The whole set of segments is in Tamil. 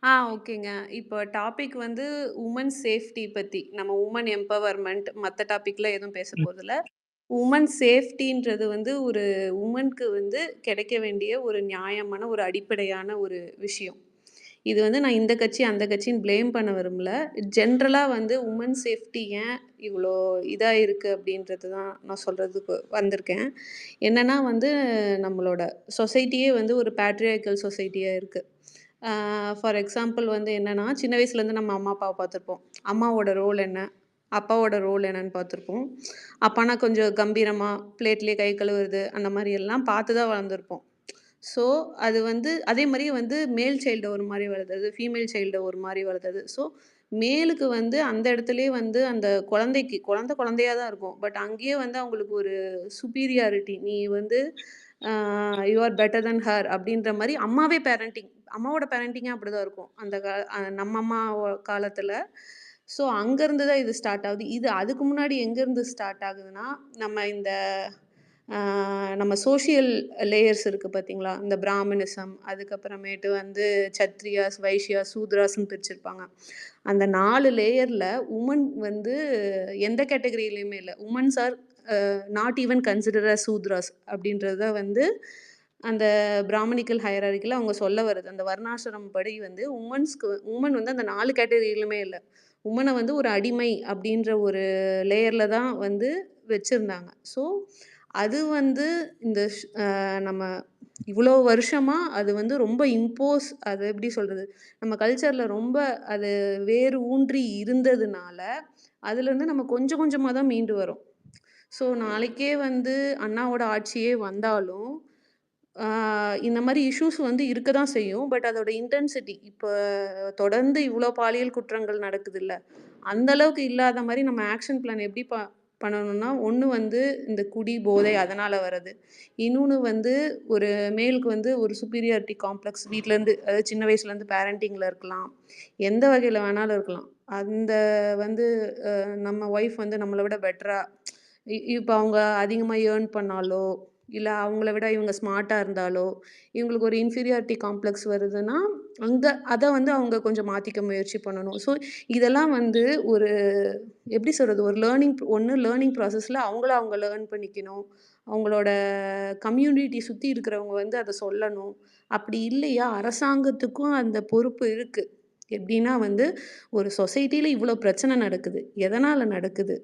ஓகேங்க. இப்போ டாபிக் வந்து உமன் சேஃப்டி பத்தி. நம்ம உமன் எம்பவர்மென்ட் மத்த டாபிக்லாம் எதுவும் பேச ம். போறதில்ல. உமன் சேஃப்டின்றது வந்து ஒரு உமன்க்கு வந்து கிடைக்க வேண்டிய ஒரு நியாயமான, ஒரு அடிப்படையான ஒரு விஷயம். இது வந்து நான் இந்த கட்சி, அந்த கட்சின்னு ப்ளேம் பண்ண விரும்பல. ஜென்ரலா வந்து உமன் சேஃப்டி ஏன் இவ்ளோ இதா இருக்கு அப்டின்றது தான் நான் சொல்றதுக்கு வந்திருக்கேன். என்னன்னா வந்து நம்மளோட சொசைட்டியே வந்து ஒரு பேட்ரியார்க்கல் சொசைட்டியா இருக்கு. ஆ ஃபார் எக்ஸாம்பிள் வந்து என்னன்னா, சின்ன வயசுலேருந்து நம்ம அம்மா, அப்பாவ பார்த்துருப்போம். அம்மாவோட ரோல் என்ன? அப்பாவோட ரோல் என்னன்னு பார்த்துருப்போம். அப்பான்னா கொஞ்சம் கம்பீரமா, பிளேட்லயே கை கழுவுறது, அந்த மாரி எல்லாம் பார்த்து தான் வளர்ந்துருப்போம். ஸோ, அது வந்து அதே மாரி வந்து மேல் சைல்ட ஒரு மாரி வளர்த்தது, ஃபீமேல் சைல்ட ஒரு மாரி வளர்த்தது. ஸோ, மேலுக்கு வந்து அந்த இடத்துலயே வந்து அந்த குழந்தைக்கு குழந்தையா தான் இருக்கும். பட் அங்கேயே வந்து அவங்களுக்கு ஒரு சுப்பீரியாரிட்டி. நீ வந்து ah you are better than her அப்படின்ற மாரி அம்மாவே பேரண்டிங். அம்மாவோட பேரண்டிங்கே அப்படிதான் இருக்கும். அந்த நம்ம அம்மா காலத்துல. ஸோ, அங்கருந்து தான் இது ஸ்டார்ட் ஆகுது. இது அதுக்கு முன்னாடி எங்கேருந்து ஸ்டார்ட் ஆகுதுன்னா, நம்ம இந்த ஆ நம்ம சோஷியல் லேயர்ஸ் இருக்கு பார்த்தீங்களா? இந்த பிராமணிசம், அதுக்கப்புறமேட்டு வந்து சத்ரியாஸ், வைஷ்யாஸ், சூத்ராஸ்ன்னு பிரிச்சிருப்பாங்க. அந்த 4 லேயர்ல உமன் வந்து எந்த கேட்டகரியிலயுமே இல்ல. Womens are not even consider as Shudras அப்படின்றது தான் வந்து அந்த பிராமணிக்கல் ஹையரார்க்கில அவங்க சொல்ல வருது. அந்த வர்ணாசிரமம் படி வந்து உமன் வந்து அந்த 4 கேட்டகரியிலுமே இல்ல. உமன வந்து ஒரு அடிமை அப்படின்ற ஒரு லேயர்ல தான் வந்து வச்சிருந்தாங்க. ஸோ, அது வந்து இந்த நம்ம இவ்வளோ வருஷமா அது வந்து ரொம்ப அது எப்படி சொல்றது? நம்ம கல்ச்சர்ல ரொம்ப அது வேர் ஊன்றி இருந்ததுனால, அதுலேருந்து நம்ம கொஞ்சம் கொஞ்சமா தான் மீண்டு வரோம். ஸோ, நாளைக்கே வந்து அண்ணாவோட ஆட்சியே வந்தாலும், ஆ இந்த மாரி இஷ்யூஸ் வந்து இருக்க தான் செய்யும். பட் அதோட இன்டென்சிட்டி இப்ப தொடர்ந்து இவ்ளோ பாலியல் குற்றங்கள் நடக்குதுல்ல, அந்த அளவுக்கு இல்லாத மாரி நம்ம ஆக்ஷன் பிளான் எப்படி பண்ணணும்னா, ஒண்ணு வந்து இந்த குடி, போதை அதனால வர்றது. இன்னொன்னு வந்து ஒரு மேலுக்கு வந்து ஒரு சுப்பீரியாரிட்டி காம்ப்ளெக்ஸ் வீட்லருந்து அதாவது சின்ன வயசுலேருந்து பேரண்டிங்ல இருக்கலாம். எந்த வகையில வேணாலும் இருக்கலாம். அந்த வந்து நம்ம ஒய்ஃப் வந்து நம்மள விட பெட்டரா இப்ப அவங்க அதிகமா ஏர்ன் பண்ணாலோ, இல்ல அவங்கள விட இவங்க ஸ்மார்ட்டா இருந்தாலோ, இவங்களுக்கு ஒரு இன்ஃபீரியாரிட்டி காம்ப்ளெக்ஸ் வருதுன்னா, அங்க அத வந்து அவங்க கொஞ்சம் மாத்திக்க முயற்சி பண்ணணும். ஸோ, இதெல்லாம் வந்து ஒரு எப்படி சொல்றது? ஒரு லேர்னிங் ப்ராசஸ்ல அவங்கள அவங்க லேர்ன் பண்ணிக்கணும். அவங்களோட கம்யூனிட்டி சுத்தி இருக்கிறவங்க வந்து அத சொல்லணும். அப்படி இல்லையா, அரசாங்கத்துக்கும் அந்த பொறுப்பு இருக்கு. எப்படின்னா வந்து, ஒரு சொசைட்டில இவ்ளோ பிரச்சனை நடக்குது. எதனால நடக்குது?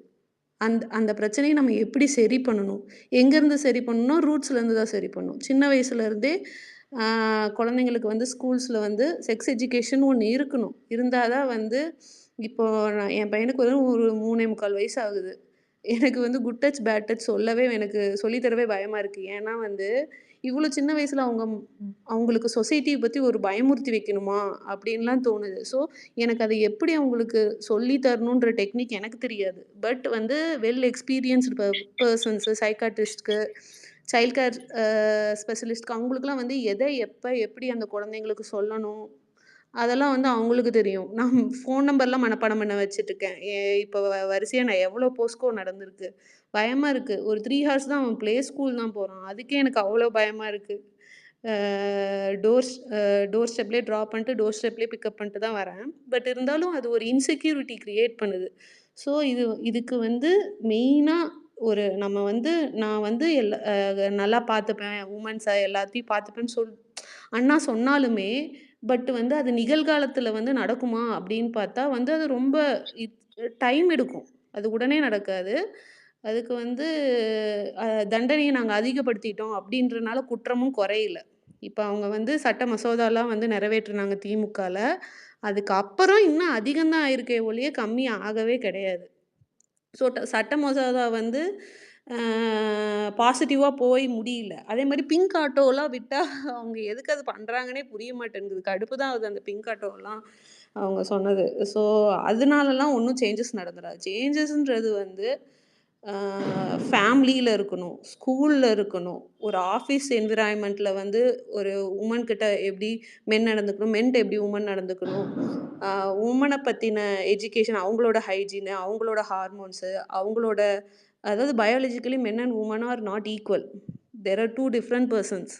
அந்த அந்த பிரச்சனைய நம்ம எப்படி சரி பண்ணணும்? எங்கேருந்து சரி பண்ணணும்னா, ரூட்ஸ்லேருந்து தான் சரி பண்ணணும். சின்ன வயசுலேருந்தே ஆ குழந்தைங்களுக்கு வந்து ஸ்கூல்ஸ்ல வந்து செக்ஸ் எஜுகேஷன் ஒண்ணு இருக்கணும். இருந்தா தான் வந்து இப்போ என் பையனுக்கு ஒரு 3 1/4 வயசு ஆகுது. எனக்கு வந்து குட் டச், பேட் டச் எனக்கு சொல்லி தரவே பயமா இருக்கு. ஏன்னா வந்து, இவ்ளோ சின்ன வயசுல அவங்களுக்கு சொசைட்டிய பத்தி ஒரு பயமுறுத்தி வைக்கணுமா? அப்டின்லாம் தோணுது. ஸோ, எனக்கு அத எப்படி அவங்களுக்கு சொல்லி தரணுன்ற டெக்னிக் எனக்கு தெரியாது. பட் வந்து வெல் எக்ஸ்பீரியன்ஸ்டு பெர்சன்ஸ் சைக்காட்ரிஸ்ட்க்கு, சைல்ட் கேர் ஸ்பெஷலிஸ்ட்க்கு அவங்களுக்கெல்லாம் வந்து எத, எப்ப, எப்படி அந்த குழந்தைங்களுக்கு சொல்லணும்? அதெல்லாம் வந்து அவங்களுக்கு தெரியும். நான் ஃபோன் நம்பர்லாம் மனப்பாடம் பண்ண வச்சுட்டுருக்கேன். இப்ப வரிசையா நான் எவ்வளோ போஸ்கோ நடந்திருக்கு. பயமா இருக்கு. ஒரு 3 ஹார்ஸ் தான் அவன் ப்ளே ஸ்கூல் தான் போறான். அதுக்கே எனக்கு அவ்வளோ பயமா இருக்கு. அ டோர் டோர் ஸ்டெப்லயே ட்ராப் பண்ணிட்டு, டோர் ஸ்டெப்லயே பிக்கப் பண்ணிட்டு தான் வரேன். பட் இருந்தாலும் அது ஒரு இன்செக்யூரிட்டி கிரியேட் பண்ணுது. ஸோ இதுக்கு வந்து மெயினா நம்ம வந்து நான் வந்து நல்லா பார்த்துப்பேன். வுமன்ஸ எல்லாத்தையும் பார்த்துப்பேன்னு அண்ணா சொன்னாலுமே, பட் வந்து அது நிகழ்காலத்தில வந்து நடக்குமா? அப்படின்னு பார்த்தா வந்து அது ரொம்ப இத் டைம் எடுக்கும். அது உடனே நடக்காது. அதுக்கு வந்து தண்டனைய நாங்க அதிகப்படுத்திட்டோம் அப்படின்றனால குற்றமும் குறையல. இப்ப அவங்க வந்து சட்ட மசோதாலாம் வந்து நிறைவேற்றுனாங்க திமுகல. அதுக்கு அப்புறம் இன்னும் அதிகம் தான் ஆயிருக்கே ஒழிய கம்மி ஆகவே கிடையாது. சட்ட மசோதா வந்து அ பாசிட்டிவா போய் முடியல. அதேமாரி பிங்க் ஆட்டோலாம் விட்டா அவங்க எதுக்கு அது பண்றாங்கன்னே புரிய மாட்டேங்குது. கடுப்பு தான் ஆகுது அந்த பிங்க் ஆட்டோலாம் அவங்க சொன்னது. ஸோ அதனாலலாம் ஒண்ணும் சேஞ்சஸ் நடந்துராது. சேஞ்சஸ்ன்றது வந்து அ ஃபேமிலில இருக்கணும், ஸ்கூல்ல இருக்கணும், ஒரு ஆஃபீஸ் என்விரான்மென்ட்ல வந்து ஒரு வுமன் கிட்ட எப்படி மென் நடந்துக்கணும், மென்ட்ட எப்படி வுமன் நடந்துக்கணும், அ வுமன பத்தின எஜுகேஷன், அவங்களோட ஹைஜீனு, அவங்களோட ஹார்மோன்ஸு, அவங்களோட அதாவது biologically men and women are not equal. There are 2 different persons.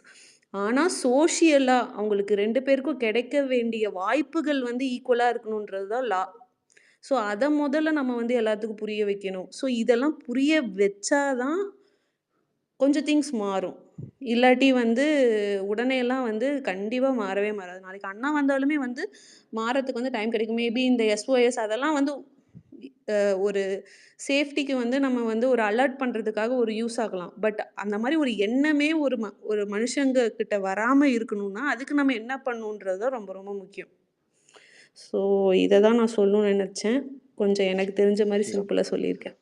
ஆனால் சோஷியலாக அவங்களுக்கு 2 பேருக்கும் கிடைக்க வேண்டிய வாய்ப்புகள் வந்து ஈக்குவலாக இருக்கணுன்றது தான் லா. ஸோ அதை முதல்ல நம்ம வந்து எல்லாத்துக்கும் புரிய வைக்கணும். ஸோ இதெல்லாம் புரிய வச்சாதான் கொஞ்சம் திங்ஸ் மாறும். இல்லாட்டி வந்து உடனேலாம் வந்து கண்டிப்பா மாறவே மாறாது. நாளைக்கு அண்ணா வந்தாலுமே வந்து மாறத்துக்கு வந்து டைம் கிடைக்கும். மேபி இந்த எஸ்ஓஎஸ் அதெல்லாம் வந்து ஒரு சேஃப்டிக்கு வந்து நம்ம வந்து ஒரு அலர்ட் பண்றதுக்காக ஒரு யூஸ் ஆகலாம். பட் அந்த மாரி ஒரு எண்ணமே ஒரு மனுஷங்க கிட்ட வராம இருக்கணும்னா, அதுக்கு நம்ம என்ன பண்ணணுன்றது தான் ரொம்ப ரொம்ப முக்கியம். ஸோ இத தான் நான் சொல்லணும்னு நெனச்சேன். கொஞ்சம் எனக்கு தெரிஞ்ச மாரி சிம்பிளா சொல்லியிருக்கேன்.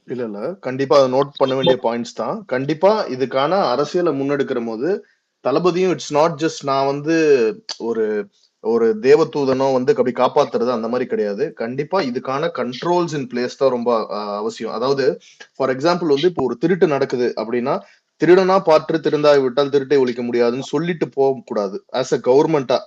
இல்ல கண்டிப்பா அதை நோட் பண்ண வேண்டிய பாயிண்ட்ஸ் தான். கண்டிப்பா இதுக்கான அரசியலை முன்னெடுக்கிற போது தளபதியும் இட்ஸ் நாட் ஜஸ்ட் நான் வந்து ஒரு ஒரு தேவதூதனோ வந்து அப்படி காப்பாத்துறது அந்த மாதிரி கிடையாது. கண்டிப்பா இதுக்கான கண்ட்ரோல்ஸ் இன் பிளேஸ் தான் ரொம்ப அவசியம். அதாவது ஃபார் எக்ஸாம்பிள் வந்து இப்போ ஒரு திருட்டு நடக்குது அப்படின்னா, திருடனா பாற்று திருந்தாய் விட்டால் திருட்டை ஒழிக்க முடியாதுன்னு சொல்லிட்டு போக கூடாது. ஆஸ் அ கவர்மெண்டா,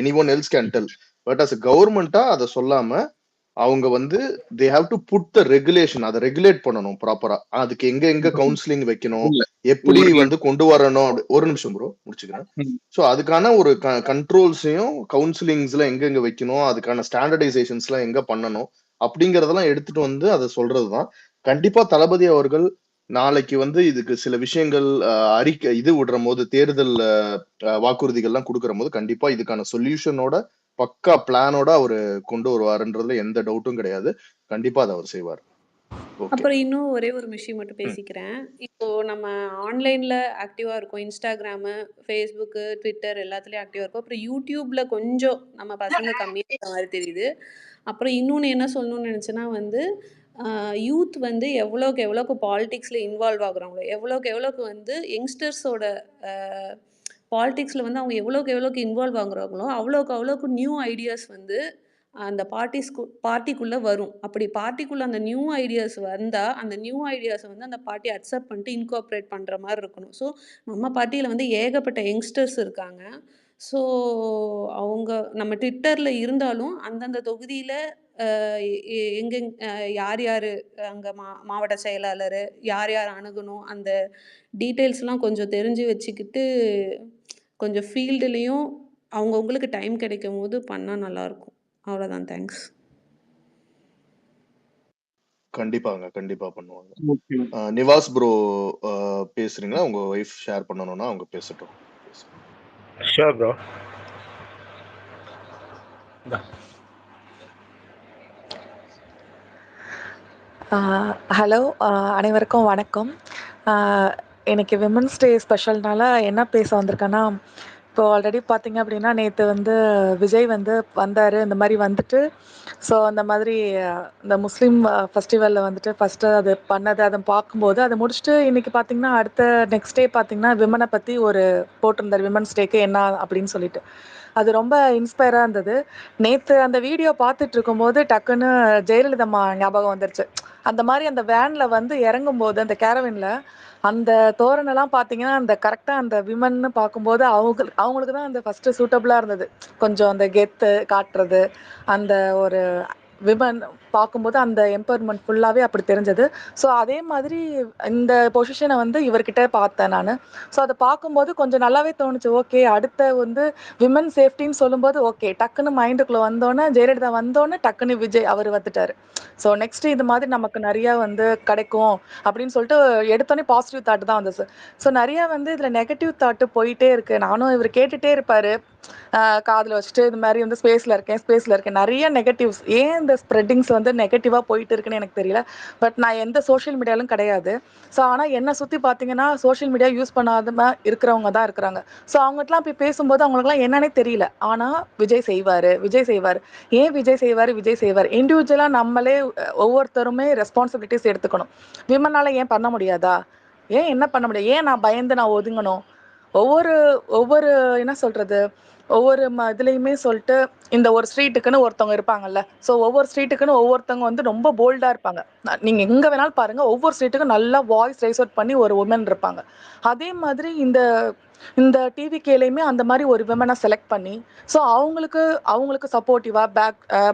any one else can tell, but as a கவர்மெண்டா அதை சொல்லாம அவங்க வந்து they have to put the regulation, அதை ரெகுலேட் பண்ணணும் ப்ராப்பரா. அதுக்கு எங்க எங்க கவுன்சிலிங் வைக்கணும், எப்படி வந்து கொண்டு வரணும். ஒரு நிமிஷம் ப்ரோ முடிச்சுக்கிறேன். ஸோ அதுக்கான ஒரு கண்ட்ரோல்ஸையும் கவுன்சிலிங்ஸ்ல எங்க எங்க வைக்கணும், அதுக்கான ஸ்டாண்டர்டைசேஷன்ஸ்லாம் எங்க பண்ணணும் அப்படிங்கறதெல்லாம் எடுத்துட்டு வந்து அதை சொல்றதுதான். கண்டிப்பா தளபதி அவர்கள் நாளைக்கு வந்து இதுக்கு சில விஷயங்கள் அறிக்கை இது விடுற போது, தேர்தல் வாக்குறுதிகள்லாம் கொடுக்கற போது கண்டிப்பா இதுக்கான சொல்யூஷனோட பக்கா பிளானோட அவரு கொண்டு வருவாருன்றதுல எந்த டவுட்டும் கிடையாது. கண்டிப்பா அதை அவர் செய்வார். அப்புறம் இன்னும் ஒரே ஒரு விஷயம் மட்டும் பேசிக்கிறேன். இப்போ நம்ம ஆன்லைன்ல ஆக்டிவா இருக்கோம். இன்ஸ்டாகிராமு, ஃபேஸ்புக்கு, ட்விட்டர் எல்லாத்துலயும் ஆக்டிவா இருக்கோம். அப்புறம் யூடியூப்ல கொஞ்சம் நம்ம பசங்க கம்மியா இருக்க மாதிரி தெரியுது. அப்புறம் இன்னொன்னு என்ன சொல்லணும்னு நினைச்சேன்னா வந்து, யூத் வந்து எவ்வளோக்கு பாலிடிக்ஸ்ல இன்வால்வ் ஆகுறாங்களோ, எவ்வளோக்கு வந்து யங்ஸ்டர்ஸோட பாலிடிக்ஸ்ல வந்து அவங்க எவ்வளோக்கு இன்வால்வ் ஆகுறாங்களோ, அவ்வளோக்கு நியூ ஐடியாஸ் வந்து அந்த பார்ட்டிக்குள்ள வரும். அப்படி பார்ட்டிக்குள்ள அந்த நியூ ஐடியாஸ் வந்தா, அந்த நியூ ஐடியாஸ வந்து அந்த பார்ட்டி அக்செப்ட் பண்ணிட்டு இன்கார்ப்பரேட் பண்ற மாரி இருக்கணும். ஸோ நம்ம பார்ட்டியில வந்து ஏகப்பட்ட யங்ஸ்டர்ஸ் இருக்காங்க. ஸோ அவங்க நம்ம ட்விட்டர்ல இருந்தாலும் அந்தந்த தொகுதியில அ எங்கெங் யார் யாரு அங்க மாவட்ட செயலாளரு, யார் யார் அணுகணும், அந்த டீட்டெயில்ஸ்லாம் கொஞ்சம் தெரிஞ்சு வச்சுக்கிட்டு, கொஞ்சம் ஃபீல்டுலயும் அவங்கவங்களுக்கு டைம் கிடைக்கும்போது பண்ணா நல்லாயிருக்கும். அவ்வளோதான். தேங்க்ஸ். கண்டிப்பாங்க, கண்டிப்பா பண்ணுவாங்க. நிவாஸ் ப்ரோ பேசுறீங்களா? உங்க வைஃப் ஷேர் பண்ணணும்னா அவங்க பேசட்டும். Sure bro. ஹலோ, அனைவருக்கும் வணக்கம். இன்னைக்கு விமன்ஸ் டே ஸ்பெஷல்னால என்ன பேச வந்திருக்கேன்னா, இப்போ ஆல்ரெடி பார்த்தீங்க அப்படின்னா, நேற்று வந்து விஜய் வந்து வந்தார். இந்த மாதிரி வந்துட்டு ஸோ அந்த மாதிரி இந்த முஸ்லீம் ஃபெஸ்டிவலில் வந்துட்டு ஃபஸ்ட்டு அது பண்ணது அதை பார்க்கும்போது அதை முடிச்சுட்டு இன்றைக்கி பார்த்திங்கன்னா அடுத்த நெக்ஸ்ட் டே பார்த்திங்கன்னா விமனை பற்றி ஒரு போட்டிருந்தார், விமன்ஸ் டேக்கு என்ன அப்படின்னு சொல்லிட்டு. அது ரொம்ப இன்ஸ்பயராக இருந்தது. நேற்று அந்த வீடியோ பார்த்துட்டு இருக்கும்போது டக்குன்னு ஜெயலலிதம்மா ஞாபகம் வந்துருச்சு. அந்த மாதிரி அந்த வேனில் வந்து இறங்கும்போது அந்த கேரவனில் அந்த தோரணெல்லாம் பார்த்தீங்கன்னா அந்த கரெக்டாக அந்த விமன்னு பார்க்கும்போது அவங்களுக்கு தான் அந்த ஃபஸ்ட்டு சூட்டபுளாக இருந்தது. கொஞ்சம் அந்த கெத்து காட்டுறது, அந்த ஒரு விமன் பார்க்கும்போது அந்த எம்பவர்மெண்ட் ஃபுல்லாகவே அப்படி தெரிஞ்சது. ஸோ அதே மாதிரி இந்த பொசிஷனை வந்து இவர்கிட்ட பார்த்தேன் நான். ஸோ அதை பார்க்கும்போது கொஞ்சம் நல்லாவே தோணுச்சு. ஓகே, அடுத்த வந்து விமன் சேஃப்டின்னு சொல்லும்போது ஓகே டக்குன்னு மைண்டுக்குள்ளே வந்தோன்னே ஜெயலலிதா வந்தோன்னே டக்குன்னு விஜய் அவர் வந்துட்டார். ஸோ நெக்ஸ்ட்டு இது மாதிரி நமக்கு நிறையா வந்து கிடைக்கும் அப்படின்னு சொல்லிட்டு எடுத்தோன்னே பாசிட்டிவ் தாட்டு தான் வந்தது. ஸோ நிறையா வந்து இதில் நெகட்டிவ் தாட்டு போயிட்டே இருக்குது. நானும் இவர் கேட்டுகிட்டே இருப்பார், காதில் வச்சுட்டு இது மாதிரி வந்து ஸ்பேஸில் இருக்கேன் நிறைய நெகட்டிவ்ஸ். ஏன் இந்த ஸ்ப்ரெட்டிங்ஸ் வந்து நெகட்டிவாக போயிட்டு இருக்குன்னு எனக்கு தெரியல. பட் நான் எந்த சோஷியல் மீடியாலும் கிடையாது. ஸோ ஆனால் என்னை சுற்றி பார்த்தீங்கன்னா சோஷியல் மீடியா யூஸ் பண்ணாத இருக்கிறவங்க தான் இருக்கிறாங்க. ஸோ அவங்ககிட்டலாம் போய் பேசும்போது அவங்களுக்குலாம் என்னன்னே தெரியல. ஆனால் விஜய் செய்வார். ஏன் விஜய் செய்வார். இண்டிவிஜுவலாக நம்மளே ஒவ்வொருத்தருமே ரெஸ்பான்சிபிலிட்டிஸ் எடுத்துக்கணும். விமனால் ஏன் பண்ண முடியாதா? ஏன் என்ன பண்ண முடியாது? ஏன் நான் பயந்து நான் ஒதுங்கணும்? ஒவ்வொரு ஒவ்வொரு என்ன சொல்கிறது, ஒவ்வொரு இதுலேயுமே சொல்லிட்டு இந்த ஒரு ஸ்ட்ரீட்டுக்குன்னு ஒருத்தவங்க இருப்பாங்கல்ல. ஸோ ஒவ்வொரு ஸ்ட்ரீட்டுக்குன்னு ஒவ்வொருத்தவங்க வந்து ரொம்ப போல்டாக இருப்பாங்க. நீங்கள் எங்கே வேணாலும் பாருங்கள், ஒவ்வொரு ஸ்ட்ரீட்டுக்கும் நல்லா வாய்ஸ் ரைஸ் அவுட் பண்ணி ஒரு உமன் இருப்பாங்க. அதே மாதிரி இந்த இந்த டிவிகேலையுமே அந்த மாதிரி ஒரு விமனை செலக்ட் பண்ணி ஸோ அவங்களுக்கு சப்போர்ட்டிவாக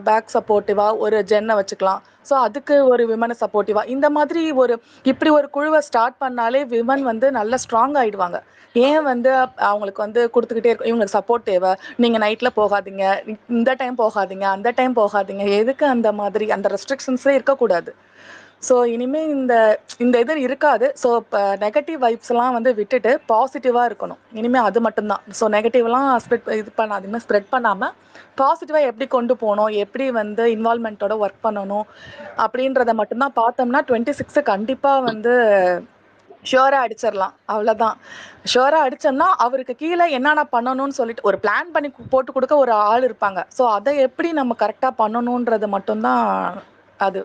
பேக் சப்போர்ட்டிவாக ஒரு ஜென்னை வச்சுக்கலாம். ஸோ அதுக்கு ஒரு விமனை சப்போர்ட்டிவாக இந்த மாதிரி இப்படி ஒரு குழுவை ஸ்டார்ட் பண்ணாலே விமன் வந்து நல்லா ஸ்ட்ராங் ஆகிடுவாங்க. ஏன் வந்து அவங்களுக்கு வந்து கொடுத்துக்கிட்டே இருக்கும், இவங்களுக்கு சப்போர்ட் தேவை, நீங்கள் நைட்டில் போகாதீங்க, இந்த டைம் போகாதீங்க, அந்த டைம் போகாதீங்க, எதுக்கு அந்த மாதிரி அந்த ரெஸ்ட்ரிக்ஷன்ஸே இருக்கக்கூடாது. ஸோ இனிமேல் இந்த இது இருக்காது. ஸோ இப்போ நெகட்டிவ் வைப்ஸ்லாம் வந்து விட்டுட்டு பாசிட்டிவாக இருக்கணும் இனிமேல், அது மட்டும்தான். ஸோ நெகட்டிவ்லாம் ஸ்ப்ரெட் பண்ணாமல் பாசிட்டிவாக எப்படி கொண்டு போகணும், எப்படி வந்து இன்வால்மெண்ட்டோட ஒர்க் பண்ணணும் அப்படின்றத மட்டும்தான் பார்த்தோம்னா 26 கண்டிப்பாக வந்து ஷுவராக அடிச்சிடலாம். அவ்வளோதான். ஷுவராக அடித்தோம்னா அவருக்கு கீழே என்னென்ன பண்ணணும்னு சொல்லிட்டு ஒரு பிளான் பண்ணி போட்டு கொடுக்க ஒரு ஆள் இருப்பாங்க. ஸோ அதை எப்படி நம்ம கரெக்டாக பண்ணணுன்றது மட்டும்தான் அது.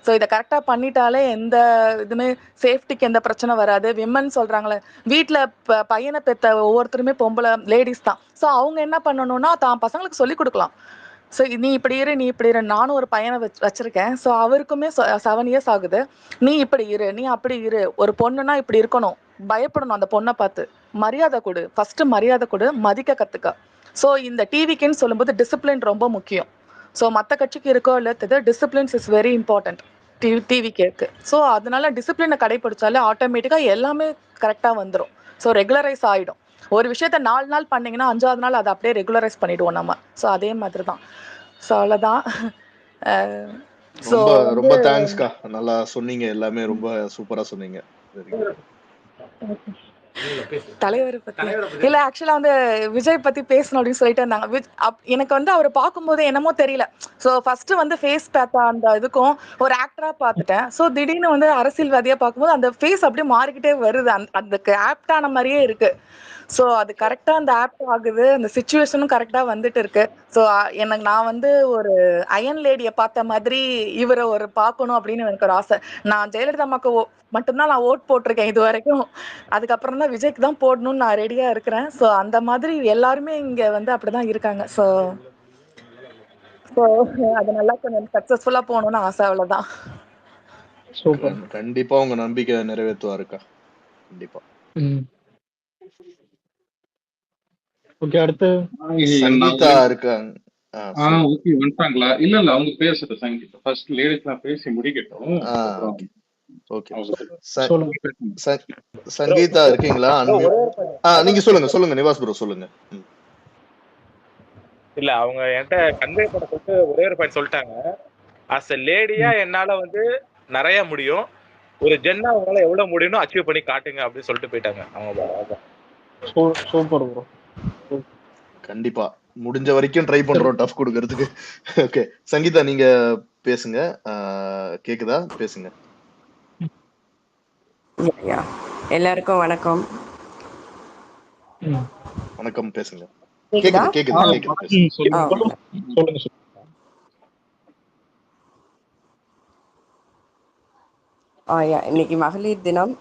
ஸோ இதை கரெக்டாக பண்ணிட்டாலே எந்த இதுவுமே சேஃப்டிக்கு எந்த பிரச்சனை வராது. விமன் சொல்கிறாங்களே, வீட்டில் பையனை பெற்ற ஒவ்வொருத்தருமே பொம்பளை லேடிஸ் தான். ஸோ அவங்க என்ன பண்ணணும்னா தான் பசங்களுக்கு சொல்லிக் கொடுக்கலாம். ஸோ நீ இப்படி இரு, நீ இப்படி இரு. நானும் ஒரு பையனை வச்சிருக்கேன். ஸோ அவருக்குமே 7 இயர்ஸ் ஆகுது. நீ இப்படி இரு, நீ அப்படி இரு. ஒரு பொண்ணுனா இப்படி இருக்கணும், பயப்படணும் அந்த பொண்ணை பார்த்து. மரியாதை கொடு, ஃபர்ஸ்ட் மரியாதை கொடு, மதிக்க கற்றுக்க. ஸோ இந்த டிவிக்குன்னு சொல்லும்போது டிசிப்ளின் ரொம்ப முக்கியம். ஸோ மற்ற கட்சிக்கு இருக்கோ இல்லை டிசிப்ளின்ஸ் இஸ் வெரி இம்பார்ட்டன்ட் டிவிக்கு. ஸோ அதனால டிசிப்ளினை கடைப்பிடிச்சாலே ஆட்டோமேட்டிக்காக எல்லாமே கரெக்டாக வந்துடும். ஸோ ரெகுலரைஸ் ஆகிடும். ஒரு விஷயத்த 4 நாள் பண்ணீங்கன்னா 5ஆவது நாள் அதை அப்படியே ரெகுலரைஸ் பண்ணிடுவோம் நம்ம. ஸோ அதே மாதிரி தான். ஸோ அவ்வளோதான். ஸோ ரொம்ப வந்து ரொம்ப தேங்க்ஸ்க்கா. நல்லா சொன்னீங்க, எல்லாமே ரொம்ப சூப்பரா சொன்னீங்க. Very good. தலைவர் பத்தி இல்ல, ஆக்சுவலா வந்து விஜய் பத்தி பேசணும் அப்படின்னு சொல்லிட்டு இருந்தாங்க. எனக்கு வந்து அவரை பார்க்கும்போது என்னமோ தெரியல. ஸோ ஃபர்ஸ்ட் வந்து ஃபேஸ் பார்த்தா அந்த இதுக்கும் ஒரு ஆக்டரா பார்த்துட்டேன். ஸோ திடீர்னு வந்து அரசியல்வாதியா பார்க்கும்போது அந்த ஃபேஸ் அப்படியே மாறிக்கிட்டே வருது. அதுக்கு ஆப்டான மாதிரியே இருக்கு. ஸோ அது கரெக்டா அந்த ஆப்ட் ஆகுது. அந்த சுச்சுவேஷனும் கரெக்டா வந்துட்டு இருக்கு. ஸோ நான் வந்து ஒரு அயன் லேடியை பார்த்த மாதிரி இவரை பார்க்கணும் அப்படின்னு எனக்கு ஒரு ஆசை. நான் ஜெயலலிதா அம்மாக்கு மட்டும்தான் நான் ஓட் போட்டிருக்கேன் இது வரைக்கும். அதுக்கப்புறம் தான் விஜய்க்கு தான் போடணும்னு நான் ரெடியா இருக்கிறேன். ஸோ அந்த மாதிரி எல்லாருமே இங்க வந்து அப்படிதான் இருக்காங்க. ஸோ ஸோ அது நல்லா கொஞ்சம் சக்சஸ்ஃபுல்லா போகணும்னு ஆசை, அவ்வளவுதான். சூப்பர். கண்டிப்பா உங்க நம்பிக்கை நிறைவேற்றுவாருக்கா. கண்டிப்பா. ஓகே, அடுத்து சங்கீதா இருக்காங்க. ஓகே வந்துட்டாங்களா? இல்ல அவங்க பேசுறது சங்கீதா. ஃபர்ஸ்ட் லேடிஸ்லாம் பேசி முடிக்கட்டும். அப்புறம் ஓகே. சொல்லுங்க. சங்கீதா இருக்கீங்களா? நீங்க சொல்லுங்க நிவாஸ் ப்ரோ சொல்லுங்க. இல்ல அவங்க என்கிட்ட கன்வே பண்ண சொல்லிட்டு ஒரே ஒரு பாயிண்ட் சொல்லிட்டாங்க. அஸ் எ லேடியா என்னால வந்து நிறைய முடியும், ஒரு ஜென்னா உங்களால எவ்வளவு முடியும்னு அச்சீவ் பண்ணி காட்டுங்க அப்படின்னு சொல்லிட்டு போயிட்டாங்க அவங்க. Super bro. கண்டிப்பா முடிஞ்ச வரைக்கும் ட்ரை பண்றோம் டஃப் கொடுக்கறதுக்கு. ஓகே சங்கீதா நீங்க பேசுங்க. கேக்குதா? பேசுங்க. எல்லாருக்கும் வணக்கம். வணக்கம், பேசுங்க. கேக்குதா? இன்னைக்கு மகளிர் தினம்.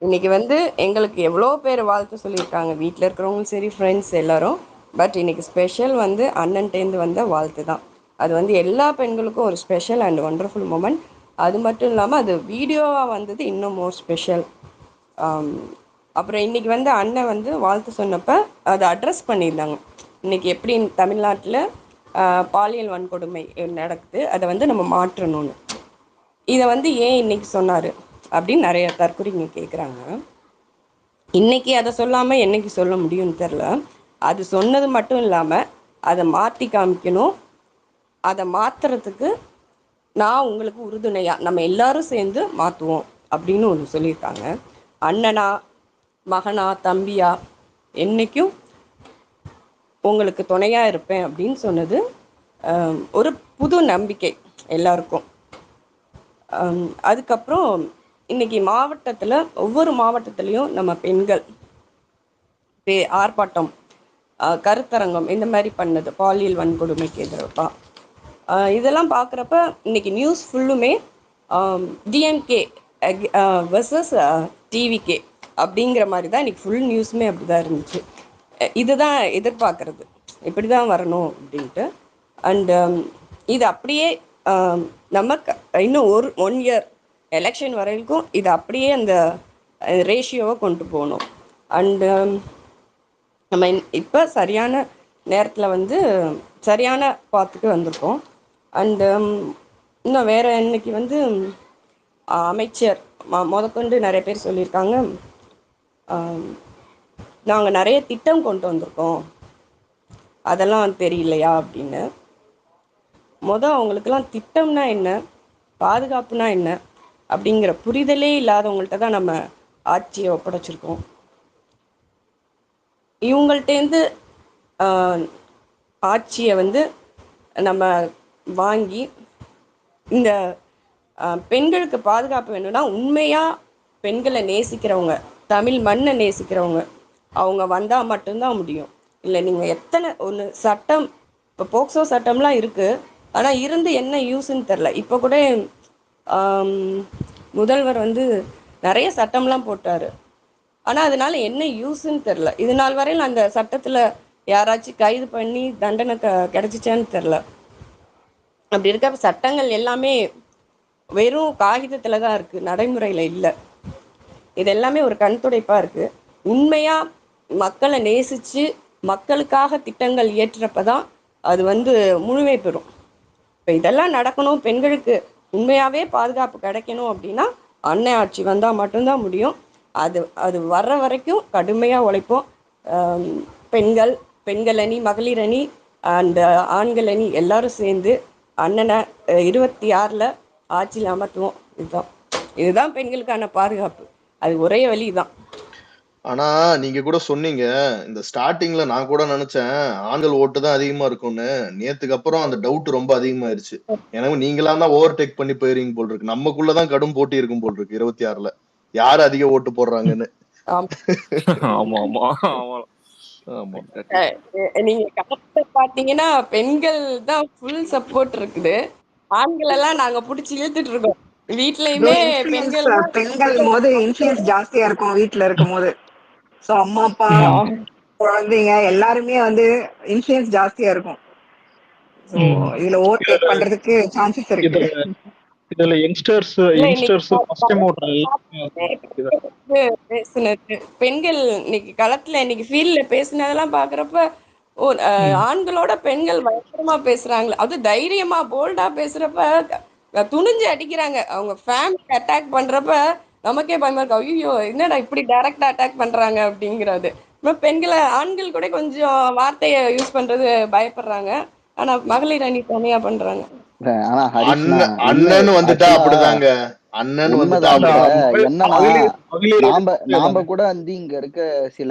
இன்னைக்கு வந்து எங்களுக்கு எவ்வளோ பேர் வாழ்த்து சொல்லியிருக்காங்க, வீட்டில் இருக்கிறவங்களும் சரி, ஃப்ரெண்ட்ஸ் எல்லாரும். பட் இன்னைக்கு ஸ்பெஷல் வந்து அண்ணன்டேந்து வந்த வாழ்த்து தான். அது வந்து எல்லா பெண்களுக்கும் ஒரு ஸ்பெஷல் அண்ட் ஒண்டர்ஃபுல் மூமெண்ட். அது மட்டும் இல்லாமல் அது வீடியோவாக வந்தது இன்னும் மோர் ஸ்பெஷல். அப்புறம் இன்றைக்கி வந்து அண்ணன் வந்து வாழ்த்து சொன்னப்போ அதை அட்ரஸ் பண்ணியிருந்தாங்க. இன்றைக்கி எப்படி தமிழ்நாட்டில் பாலியல் வன்கொடுமை நடக்குது, அதை வந்து நம்ம மாற்றணும்னு. இதை வந்து ஏன் இன்னைக்கு சொன்னார் அப்படின்னு நிறைய தற்குறிங்க கேட்குறாங்க. இன்றைக்கி அதை சொல்லாமல் என்னைக்கு சொல்ல முடியும்னு தெரில. அது சொன்னது மட்டும் இல்லாமல் அதை மாற்றி காமிக்கணும். அதை மாற்றுறதுக்கு நான் உங்களுக்கு உறுதுணையாக நம்ம எல்லாரும் சேர்ந்து மாற்றுவோம் அப்படின்னு ஒன்று சொல்லியிருக்காங்க. அண்ணனா, மகனா, தம்பியா, என்றைக்கும் உங்களுக்கு துணையாக இருப்பேன் அப்படின்னு சொன்னது ஒரு புது நம்பிக்கை எல்லாருக்கும். அதுக்கப்புறம் இன்றைக்கி மாவட்டத்தில் ஒவ்வொரு மாவட்டத்துலேயும் நம்ம பெண்கள் ஆர்ப்பாட்டம், கருத்தரங்கம் இந்த மாதிரி பண்ணது பாலியல் வன்கொடுமைக்கு எதிராக. இதெல்லாம் பார்க்குறப்ப இன்றைக்கி நியூஸ் ஃபுல்லுமே டிஎம்கே வெர்சஸ் டிவிகே அப்படிங்கிற மாதிரி தான் இன்றைக்கி ஃபுல் நியூஸுமே அப்படி தான் இருந்துச்சு. இதுதான் எதிர்பார்க்குறது, இப்படி தான் வரணும் அப்படின்ட்டு. அண்டு இது அப்படியே நமக்கு இன்னும் 1 இயர் எலெக்ஷன் வரைக்கும் இது அப்படியே அந்த ரேஷியோவை கொண்டு போகணும். அண்டு நம்ம இப்போ சரியான நேரத்தில் வந்து சரியான பாத்துக்கு வந்திருக்கோம். அண்டு இன்னும் வேற இன்னைக்கு வந்து அமைச்சர் முதற்கொண்டு நிறைய பேர் சொல்லியிருக்காங்க, நாங்கள் நிறைய திட்டம் கொண்டு வந்திருக்கோம், அதெல்லாம் தெரியலையா அப்படின்னு. அவங்களுக்கெல்லாம் திட்டம்னா என்ன, பாதுகாப்புனா என்ன அப்படிங்கிற புரிதலே இல்லாதவங்கள்ட்ட தான் நம்ம ஆட்சியை ஒப்படைச்சிருக்கோம். இவங்கள்ட்டேருந்து ஆட்சியை வந்து நம்ம வாங்கி இந்த பெண்களுக்கு பாதுகாப்பு வேணும்னா உண்மையாக பெண்களை நேசிக்கிறவங்க, தமிழ் மண்ணை நேசிக்கிறவங்க அவங்க வந்தால் மட்டும்தான் முடியும். இல்லை நீங்கள் எத்தனை ஒன்று சட்டம், இப்போ போக்சோ சட்டம்லாம் இருக்குது, ஆனால் இருந்து என்ன யூஸ்ன்னு தெரில. இப்போ கூட முதல்வர் வந்து நிறைய சட்டம்லாம் போட்டார், ஆனால் அதனால என்ன யூஸ்ன்னு தெரில. இது நாள் வரையில் அந்த சட்டத்தில் யாராச்சும் கைது பண்ணி தண்டனை கிடச்சிச்சான்னு தெரில. அப்படி இருக்க சட்டங்கள் எல்லாமே வெறும் காகிதத்தில் தான் இருக்குது, நடைமுறையில் இல்லை. இது எல்லாமே ஒரு கண் துடைப்பாக இருக்குது. உண்மையாக மக்களை நேசித்து மக்களுக்காக திட்டங்கள் இயற்றுறப்ப தான் அது வந்து முழுமை பெறும். இப்போ இதெல்லாம் நடக்கணும், பெண்களுக்கு உண்மையாகவே பாதுகாப்பு கிடைக்கணும் அப்படின்னா அன்னை ஆட்சி வந்தால் மட்டும்தான் முடியும். அது வர்ற வரைக்கும் கடுமையாக உழைப்போம். பெண்கள் அணி, மகளிர் அணி அண்ட் ஆண்கள் அணி எல்லாரும் சேர்ந்து அண்ணனை 26 ஆட்சியில் அமர்த்துவோம். இதுதான் பெண்களுக்கான பாதுகாப்பு. அது ஒரே வழி தான். ஆனா நீங்க கூட சொன்னீங்க, இந்த ஸ்டார்டிங்ல நான் கூட நினைச்சேன் ஆண்கள் ஓட்டு தான் அதிகமா இருக்கும்னு. நேத்துக்கு அப்புறம் அந்த டவுட் ரொம்ப அதிகமாயிருச்சு. எனவே நீங்களாம் தான் ஓவர் டேக் பண்ணி போயிருங்க போல் இருக்கு. நமக்குள்ளதான் கடும் போட்டி இருக்கும் போல் இருக்கு 26ல, யாரு அதிக ஓட்டு போடுறாங்கன்னு. நீங்க கரெக்டா பாத்தீங்கன்னா பெண்கள் தான் ஃபுல் சப்போர்ட் இருக்குது. ஆண்கள் எல்லாம் நாங்க புடிச்சு இழுத்துட்டு இருக்கோம். வீட்லயுமே பெண்கள் போது இன்ஃப்ளூயன்ஸ் ஜாஸ்தியா இருக்கும் வீட்டுல இருக்கும் போது. சோ அம்மா அப்பா குழந்தைங்க எல்லாருமே வந்து இன்ஃப்ளூயன்ஸ் ஜாஸ்தியா இருக்கும். சோ இதுல ஓவர் டேக் பண்றதுக்கு சான்சஸ் இருக்கு. இதுல யங்ஸ்டர்ஸ் ஃபர்ஸ்ட் டைம் பேசுனது பெண்கள் இன்னைக்கு களத்துல இன்னைக்கு ஃபீல்ட்ல பேசுனதெல்லாம் பாக்குறப்ப ஆண்களோட பெண்கள் பயங்கரமா பேசுறாங்களே, அது தைரியமா போல்டா பேசுறப்ப துணிஞ்சு அடிக்கிறாங்க. அவங்க ஃபேமிலி அட்டாக் பண்றப்ப நமக்கே பயமா இருக்கு. ஐயோ என்னடா இப்படி டைரக்டா அட்டாக் பண்றாங்க அப்படிங்கிறது. பெண்களை ஆண்கள் கூட கொஞ்சம் வார்த்தையை யூஸ் பண்றது பயப்படுறாங்க, ஆனா மகளிர் அணி தனியா பண்றாங்க. ஆனா அண்ணன் வந்துட்டா அப்படிதாங்க. அண்ணன் என்னன்னா நாம கூட வந்து இங்க இருக்க சில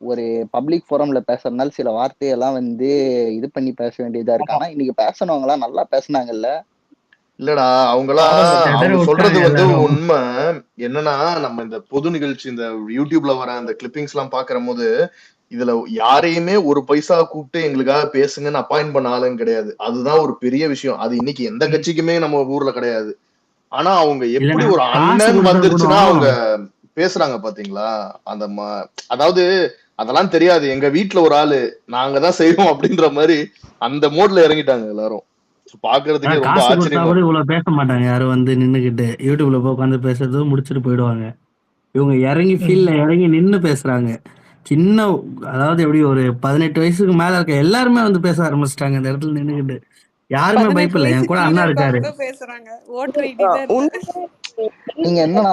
ஒரு பப்ளிக் ஃபோரம்ல பேசுறதுனால சில வார்த்தையெல்லாம் வந்து இது பண்ணி பேச வேண்டியதா இருக்கு. ஆனா இன்னைக்கு பேசணவங்க எல்லாம் நல்லா பேசினாங்கல்ல. இல்லடா, அவங்க சொல்றது வந்து உண்மை. என்னன்னா நம்ம இந்த பொது நிகழ்ச்சி இந்த யூடியூப்ல வர அந்த கிளிப்பிங்ஸ் எல்லாம் பாக்குற போது இதுல யாரையுமே ஒரு பைசா கூப்பிட்டு எங்களுக்காக பேசுங்கன்னு அப்பாயிண்ட் பண்ண ஆளுங்க கிடையாது. அதுதான் ஒரு பெரிய விஷயம். அது இன்னைக்கு எந்த கட்சிக்குமே நம்ம ஊர்ல கிடையாது. ஆனா அவங்க எப்படி ஒரு அண்ணன் வந்துருச்சுன்னா அவங்க பேசுறாங்க பாத்தீங்களா. அந்த அதாவது அதெல்லாம் தெரியாது, எங்க வீட்டுல ஒரு ஆளு நாங்க தான் செய்வோம் அப்படின்ற மாதிரி அந்த மோட்ல இறங்கிட்டாங்க எல்லாரும். பாக்குறதுக்கு ரொம்ப ஆச்சரியமா. இவ்வளவு பேச மாட்டாங்க யாரும் வந்து நின்னுகிட்டு யூடியூப்ல போய் உட்காந்து பேசுறது முடிச்சுட்டு போயிடுவாங்க. இவங்க இறங்கி ஃபீல்ட்ல இறங்கி நின்னு பேசுறாங்க. சின்ன அதாவது எப்படி ஒரு 18 வயசுக்கு மேல இருக்க எல்லாருமே வந்து பேச ஆரம்பிச்சிட்டாங்க இந்த இடத்துல நின்னுகிட்டு. யாருமே பயப்படல. என் கூட அண்ணா இருக்காரு. நீங்க என்னன்னா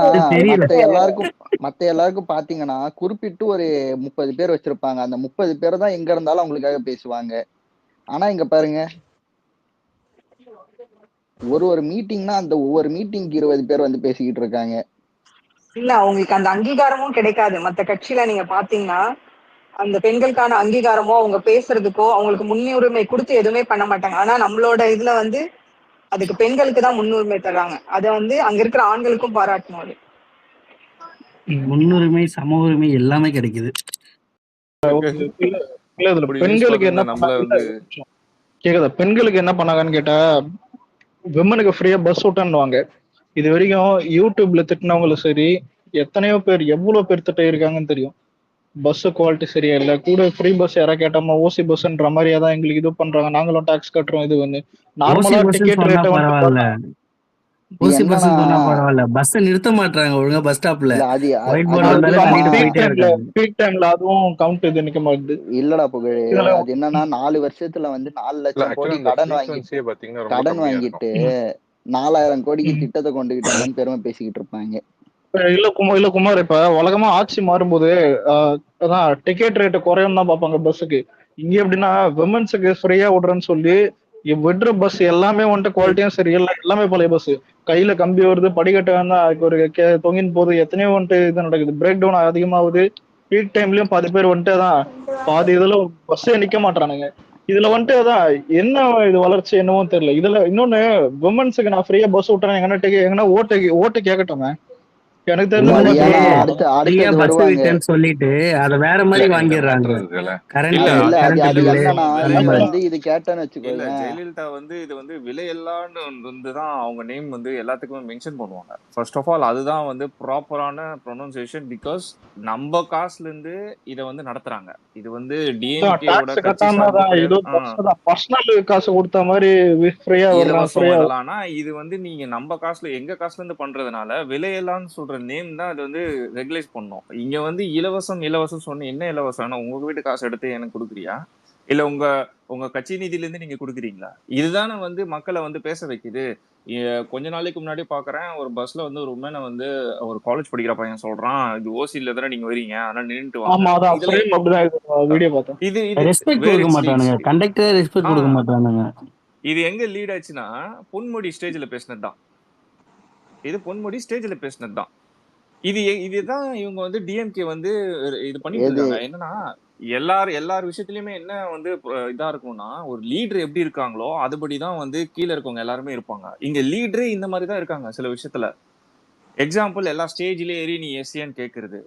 மத்த எல்லாருக்கும் பாத்தீங்கன்னா குறிப்பிட்டு ஒரு 30 பேர் வச்சிருப்பாங்க. அந்த 30 பேர் தான் எங்க இருந்தாலும் அவங்களுக்காக பேசுவாங்க. ஆனா இங்க பாருங்க, ஒரு மீட்டிங்னா அந்த ஒவ்வொரு மீட்டிங்க்கு 20 பேர் வந்து பேசிக்கிட்டு இருக்காங்க. இல்ல அவங்களுக்கு அந்த அங்கீகாரமும் கிடைக்காது. மத்த கட்சியில நீங்க பாத்தீங்கன்னா அந்த பெண்களுக்கான அங்கீகாரமோ அவங்க பேசுறதுக்கோ அவங்களுக்கு முன்னுரிமை கொடுத்து எதுவுமே பண்ண மாட்டாங்க. ஆனா நம்மளோட இதுல வந்து அதுக்கு பெண்களுக்கு தான் முன்னுரிமை தர்றாங்க. அதை வந்து அங்க இருக்கிற ஆண்களுக்கும் பாராட்டணும். அது முன்னுரிமை, சம உரிமை எல்லாமே கிடைக்குது. பெண்களுக்கு என்ன கேக்குதா? பெண்களுக்கு என்ன பண்ணாங்கன்னு கேட்டா விமனுக்கு ஃப்ரீயா பஸ் விட்டான்னுவாங்க. இது வரைக்கும் யூடியூப்ல திட்டினவங்களும் சரி, எத்தனையோ பேர் எவ்வளவு பேர் திட்ட இருக்காங்கன்னு தெரியும். பஸ் குவாலிட்டி சரியா இல்ல, கூட ஃப்ரீ பஸ் யாரா கேட்டாமா ஓசி பஸ்ன்ற மாதிரியா தான் எங்களுக்கு இது பண்றாங்க, நாங்களும் டாக்ஸ் கட்டுறோம். இது வந்து நார்மலா டிக்கெட் ரேட் ஓசி என்னன்னா பஸ்ன்னு சொன்னா பரவாயில்ல, பஸ் நிறுத்த மாட்டாங்க ஒழுங்கா பஸ் ஸ்டாப்ல. இல்ல ஒயிட் அது போர்டு வந்தாலே எப்படின்னா தள்ளிட்டு பீக் போயிட்டே டைம்ல இருக்காங்க. பீக் டைம்ல அதுவும் கவுண்ட் இது நிக்க மாட்டுது இல்லடா புகழ். இதுல. அது என்னன்னா 4 வருஷத்துல வந்து 4 இல்ல லட்சம் ஆக்சுவலா கோடி அந்த கடன் வாங்கிட்டு ஃப்ரீக்வன்சியே பாத்தீங்கன்னா ரொம்ப கம்மியா இருக்கும். 4000 கோடிக்கு திட்டத்தை கொண்டுகிட்டாங்கன்னு பெருமை பேசிக்கிட்டு இருப்பாங்க. இல்ல குமார், இப்ப உலகமா ஆட்சி மாறும்போது அதான் டிக்கெட் ரேட்டு குறையும் தான் பார்ப்பாங்க பஸ்ஸுக்கு. இங்க எப்படின்னா விமன்ஸுக்கு ஃப்ரீயா விடுறேன்னு சொல்லி விடுற பஸ் எல்லாமே வந்துட்டு குவாலிட்டியும் சரி எல்லாமே பழைய பஸ். கையில கம்பி வருது, படிக்கட்டு வேணா அதுக்கு ஒரு தொங்கின் போது எத்தனையோ வந்துட்டு இது நடக்குது, பிரேக் டவுன் அதிகமாகுது. பீக் டைம்லயும் பாதி பேர் வந்துட்டு அதான் பாதி இதுல பஸ்ஸே நிக்க மாட்டானுங்க. இதுல வந்துட்டு அதான் என்ன இது வளர்ச்சி என்னவோ தெரியல. இதுல இன்னொன்னு, விமன்ஸுக்கு நான் ஃப்ரீயா பஸ் விட்டுறேன் எங்கன்னா ஓட்டு கேட்கட்டுமே. எனக்கு இல்ல அது ஓட்டு ஏன்னா ஃப்ரீயா அடுத்தது பஸ் வருவாங்க. விட்டேன்னு சொல்லிட்டு அதை வேற இல்ல மாதிரி இந்த வாங்கிடுறாங்க. மேட்டர் இருக்குல்ல, கரண்ட் இல்ல இல்ல அது கரண்ட் அது பில்லு என்னன்னா அந்த நீங்க மாதிரி. வந்து இது கேட்டேன்னு இல்ல வச்சுக்கோங்க. ஜெயலலிதா வந்து இது வந்து விலையெல்லான்னு வந்துதான் அவங்க நேம் வந்து எல்லாத்துக்குமே மென்ஷன் பண்ணுவாங்க. ஃபர்ஸ்ட் ஆஃப் ஆல் அதுதான் வந்து ப்ராப்பரான ப்ரொனன்சியேஷன். பிகாஸ் நம்ம காசுல இருந்து இதை வந்து நடத்துறாங்க. இது வந்து டிஎம்கேவோட டாக்ஸ் கட்சி கட்டாம சார்பு தான் கிடையாது. 20% பர்சனல் காசு கொடுத்த மாதிரி ஃப்ரீயா விடுறான் இலவசம் ஃப்ரீயா. இதெல்லாம். ஆனா இது வந்து நீங்க நம்ம காசுல எங்க காசுல இருந்து பண்றதுனால விலையெல்லாம்னு சொல்ற நேம் தான் அது வந்து ரெகுலேட் பண்ணும். இங்க வந்து இலவசம் இலவசம் சொன்ன என்ன இலவசம்? ஆனா உங்க வீட்டு காசு எடுத்து எனக்கு கொடுக்குறியா, இல்ல உங்க உங்க கட்சி நிதியில இருந்து நீங்க கொடுக்குறீங்களா? இதுதானே வந்து மக்களை வந்து பேச வைக்குது. கொஞ்ச நாளைக்கு முன்னாடி பாக்குறேன், ஒரு பஸ்ல வந்து ஒரு உமனை வந்து ஒரு காலேஜ் படிக்கிற பையன் சொல்றான், இது ஓசியில தானே நீங்க வரீங்க, ஆனா நின்றுட்டு வாங்க. ஆமா அதான் இதுல ஃப்ரேம் அப்படிதான் வீடியோ பார்த்தேன். இது இது ரெஸ்பெக்ட் வேர் கொடுக்க இட்ஸ் மாட்டானுங்க, லீட்ஸ். கண்டக்டரே ரெஸ்பெக்ட் கொடுக்க மாட்டானுங்க. இது எங்க லீட் ஆச்சுன்னா பொன்முடி ஸ்டேஜ்ல பேசினது தான். இது பொன்முடி ஸ்டேஜ்ல பேசினது தான். இதுதான் இவங்க வந்து டிஎம்கே வந்து இது பண்ணிட்டு எது இருக்காங்க. என்னன்னா எல்லார் விஷயத்திலயுமே என்ன வந்து இதா இருக்கும்னா, ஒரு லீடர் எப்படி இருக்காங்களோ அதுபடிதான் வந்து கீழே இருக்கவங்க எல்லாருமே இருப்பாங்க. இங்க லீடரே இந்த மாதிரி தான் இருக்காங்க சில விஷயத்துல. எக்ஸாம்பிள், எல்லா ஸ்டேஜ்லயே ஏறி நீ எஸ்சியான்னு கேக்குறது.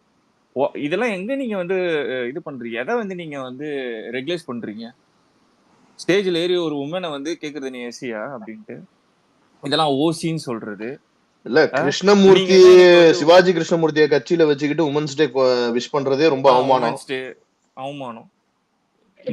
இதெல்லாம் எங்க நீங்க வந்து இது பண்றீங்க? எதை வந்து நீங்க வந்து ரெகுலேட் பண்றீங்க? ஸ்டேஜ்ல ஏறி ஒரு உமனை வந்து கேக்குறது நீ எஸ்சியா அப்படின்ட்டு, இதெல்லாம் ஓசின்னு சொல்றது. இல்ல நீங்க கிருஷ்ணமூர்த்தி, என்ன இன்னைக்கு வந்து சிவாஜி கிருஷ்ணமூர்த்தியை கட்சியில வச்சுக்கிட்டு உமன்ஸ் டே விஷ் பண்றதே ரொம்ப அவமானம். உமன்ஸ் டே அவமானம்.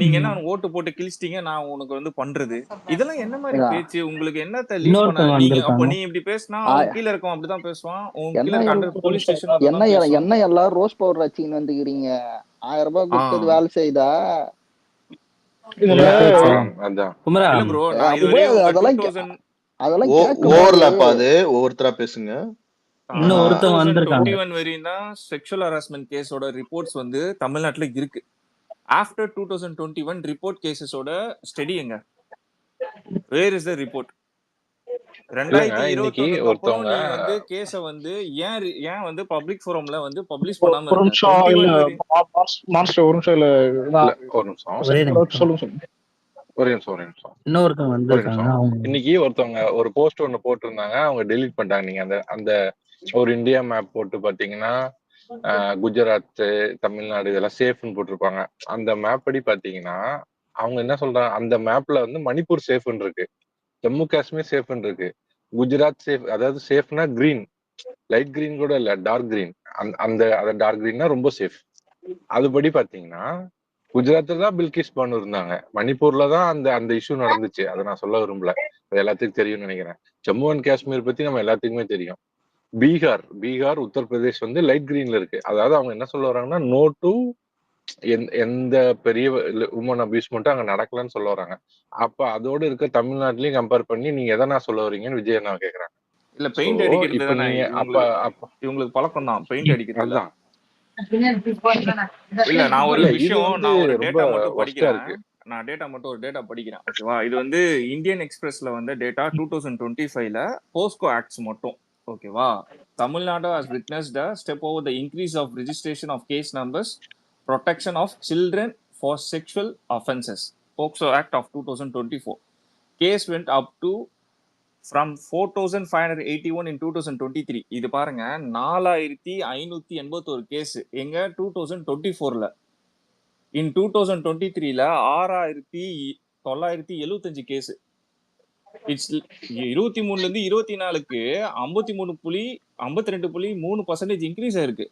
நீங்க என்ன ஓட்டு போட்டு கிழிச்சிட்டீங்க, நான் உனக்கு வந்து பண்றது, இதெல்லாம் என்ன மாதிரி பேச்சு? உங்களுக்கு என்னத்த லீட் பண்ண இன்னொருத்தவங்க நீங்க? அப்ப வந்திருக்காங்க. நீ இப்படி பேசினா உன் கீழே இருக்கவன் அப்படிதான் பேசுவான். உன் கீழே என்ன இருக்க போலீஸ் ஸ்டேஷன் அப்படிதான் பேசுவான். என்ன எல்லாரும் ரோஸ் பவுடர் வச்சுக்கின்னு வந்துக்கிறீங்க? 1000 ரூபாய் கொடுத்தது வேலை செய்தா? இதுல அதான் குமரா, இல்ல ப்ரோ, நான் இதுவரையும் அதெல்லாம் 2000 அதெல்லாம் ஓவர்லாப் அது ஒவ்வொருத்தரா பேசுங்க. இன்னும் ஒருத்தவங்க வந்திருக்காங்க. 2021 வரையும் தான் செக்ஷுவல் ஹராஸ்மெண்ட் கேஸோட ரிப்போர்ட்ஸ் வந்து தமிழ்நாட்டுல இருக்கு. ஆஃப்டர் 2021 ரிப்போர்ட் கேசஸோட ஸ்டடி எங்க? Where is the report? 2021 அப்புறம் நீ வந்து கேஸ வந்து ஏன் வந்து பப்ளிக் ஃபோரம்ல வந்து பப்ளிஷ் பண்ணாம ஒரு இருக்க? நிமிஷம் இல்ல 21 வரையும் மாஸ்டர் ஒரு நிமிஷம் இல்ல ஒரு நிமிஷம் சொல்லுங்க. ஒரே நிமிஷம் இன்னொருத்தவங்க ஒரு வந்திருக்காங்க. நிமிஷம். இன்னைக்கு ஒருத்தவங்க ஒரு போஸ்ட் ஒண்ணு போட்டிருந்தாங்க, அவங்க டெலீட் பண்ணிட்டாங்க. நீங்க அந்த அந்த ஒரு இந்தியா மேப் போட்டு பாத்தீங்கன்னா குஜராத், தமிழ்நாடு இதெல்லாம் சேஃப்னு போட்டிருப்பாங்க. அந்த மேப் படி பாத்தீங்கன்னா அவங்க என்ன சொல்றாங்க, அந்த மேப்ல வந்து மணிப்பூர் சேஃப்னு இருக்கு, ஜம்மு காஷ்மீர் சேஃப்னு இருக்கு, குஜராத் சேஃப், அதாவது சேஃப்னா கிரீன், லைட் கிரீன் கூட இல்ல, டார்க் கிரீன். அந்த டார்க் கிரீன்னா ரொம்ப சேஃப். அதுபடி பாத்தீங்கன்னா குஜராத்ல தான் பில்கிஸ் பானு இருந்தாங்க, மணிப்பூர்ல தான் அந்த அந்த இஷ்யூ நடந்துச்சு. அதை நான் சொல்ல விரும்பல, அது எல்லாத்துக்கும் தெரியும்னு நினைக்கிறேன். ஜம்மு அண்ட் காஷ்மீர் பத்தி நம்ம எல்லாத்துக்குமே தெரியும். பீகார், உத்தரப்பிரதேஷ் வந்து லைட் கிரீன்ல இருக்கு. அதாவது அவங்க என்ன சொல்ல வராங்கன்னா, நோ டு எந்த பெரிய உமன் அபியூஸ்மெண்ட்டும் அங்க நடக்கலன்னு சொல்ல வராங்க. அப்ப அதோட இருக்க தமிழ்நாட்டிலையும் கம்பேர் பண்ணி நீங்க எதை நான் சொல்ல வரீங்கன்னு விஜய் என்ன கேக்குறாங்க. இல்ல பெயிண்ட் அடிக்கிறது தானே இவங்களுக்கு பழக்கம் தான், பெயிண்ட் அடிக்கிறது. அதுதான் இல்ல நான் ஒரு விஷயம், நான் ஒரு டேட்டா மட்டும் படிக்கிறேன். இருக்கு. நான் ஒரு டேட்டா படிக்கிறேன், ஓகேவா? இது வந்து இந்தியன் எக்ஸ்பிரஸ்ல வந்து டேட்டா 2025ல போஸ்கோ ஆக்ட்ஸ் மட்டும், ஓகேவா? Tamil Nadu has witnessed a step over the increase of registration of case numbers, protection of children for sexual offenses, POCSO Act of 2024. Case went up to from 4,581 in 2023. இது பாருங்க, 4,581 கேஸ் எங்க 2024ல. இன் 2023ல 6,975 கேஸ். இட்ஸ் 23ல இருந்து 24க்கு 52.3% இன்க்ரீஸ் ஆயிருக்கு.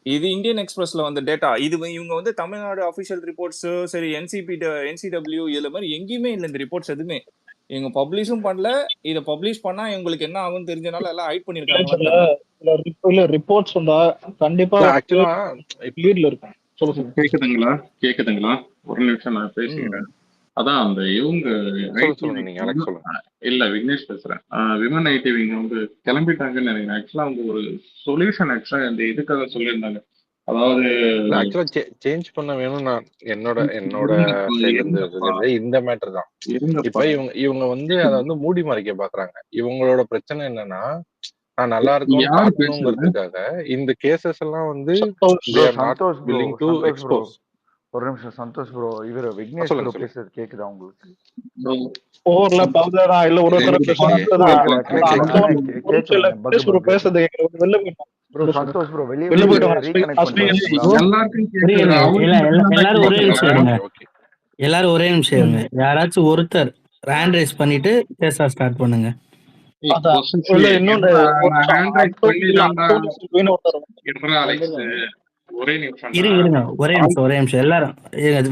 இது இந்தியன் எக்ஸ்பிரஸ்ல வந்த டேட்டா. இது இவங்க வந்து தமிழ்நாடு அபிஷியல் ரிப்போர்ட்ஸ் சரி, NCW இதுல மாதிரி எங்கேயுமே இல்லை இந்த ரிப்போர்ட்ஸ் எதுவுமே. இவங்க பப்ளிஷும் பண்ணல. இதை பப்ளிஷ் பண்ணா இவங்களுக்கு என்ன ஆகும்னு தெரிஞ்சனால எல்லாம் ஹைட் பண்ணிருக்காங்களான்னு தெரியல. இல்ல ரிப்போர்ட்ஸ் வந்தா கண்டிப்பா ஆக்சுவலா லீட்ல இருக்கும். சொல்லுங்க. கேக்குதுங்களா ஒரு நிமிஷம் நான் பேசிக்கிறேன். அதான் அந்த இவங்க சொல்லுங்க, நீங்க அலெக்ஸ் சொல்லுங்க. இல்ல விக்னேஷ் பேசுறேன். விமன் ஐடிவி வந்து கிளம்பிட்டாங்கன்னு நினைக்கிறேன். ஆக்சுவலா அவங்க ஒரு சொல்யூஷன் ஆக்சுவலா இந்த இதுக்காக சொல்லியிருந்தாங்க. அதாவது ஆக்சுவலா சேஞ்ச் பண்ண வேணும். நான் என்னோட சைட்ல இருந்து இருக்கிறது இந்த மேட்டர் தான். இப்ப இவங்க வந்து அதை வந்து மூடி மறைக்க பாக்குறாங்க. இவங்களோட பிரச்சனை என்னன்னா, நான் நல்லா இருக்கணும்னு காட்டணுங்கிறதுக்காக இந்த கேசஸ் எல்லாம் வந்து சந்தோஷ் ப்ரோ ஒரு நிமிஷம். சந்தோஷ் ப்ரோ, இவரு விக்னேஷ் ப்ரோ பேசுறது கேக்குதா உங்களுக்கு? ஓவர்ல பாக்குறா இல்ல ஒரு ப்ரோ சந்தோஷ் ப்ரோ வெளிய ரீகனெக்ட் எல்லாரும் ஒரே நிமிஷம் இருங்க. யாராச்சும் ஒருத்தர் ஹேண்ட் ரைஸ் பண்ணிட்டு பேச ஸ்டார்ட் பண்ணுங்க. ஒரே நிமிஷம் ஒரே நிமிஷம் எல்லாரும்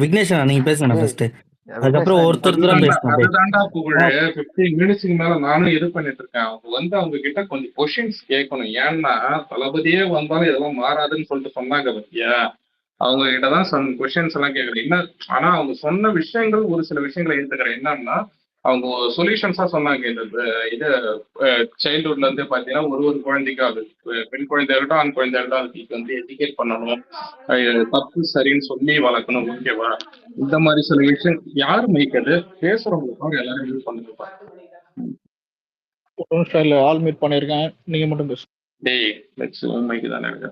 விக்னேஷ் நீங்க பேசுங்க ஃபர்ஸ்ட். அதுக்கப்புறம் ஒருத்தர் தான் பேசணும். அதுதான்டா புகழ் 15 மினிட்ஸ்க்கு மேல நானும் இது பண்ணிட்டு இருக்கேன். அவங்க வந்து அவங்க கிட்ட கொஞ்சம் கொஸ்டின்ஸ் கேட்கணும். ஏன்னா தளபதியே வந்தாலும் இதெல்லாம் மாறாதுன்னு சொல்லிட்டு சொன்னாங்க பத்தியா. அவங்க கிட்டதான் சம் கொஸ்டின்ஸ் எல்லாம் கேட்கறேன். என்ன ஆனா அவங்க சொன்ன விஷயங்கள் ஒரு சில விஷயங்களை ஏத்துக்கிறேன். என்னன்னா அவங்க சொல்யூஷன்ஸா சொன்னாங்க. இந்த இது சைல்ட்ஹுட்ல இருந்து பாத்தீங்கன்னா ஒரு குழந்தைக்கும் அது பெண் குழந்தைகள்கிட்ட ஆண் குழந்தைகள்ட்ட அதுக்கு வந்து எஜுகேட் பண்ணணும், தப்பு சரின்னு சொல்லி வளர்க்கணும். ஓகேவா? இந்த மாதிரி சில விஷயம் யாரு மைக்கது பேசுறவங்களுக்கு எல்லாரும் யூஸ் பண்ணுங்க. ஆல் மீட் பண்ணிருக்கேன், நீங்க மட்டும் பேசு. டேய் மைக்கு தானே இருக்கு.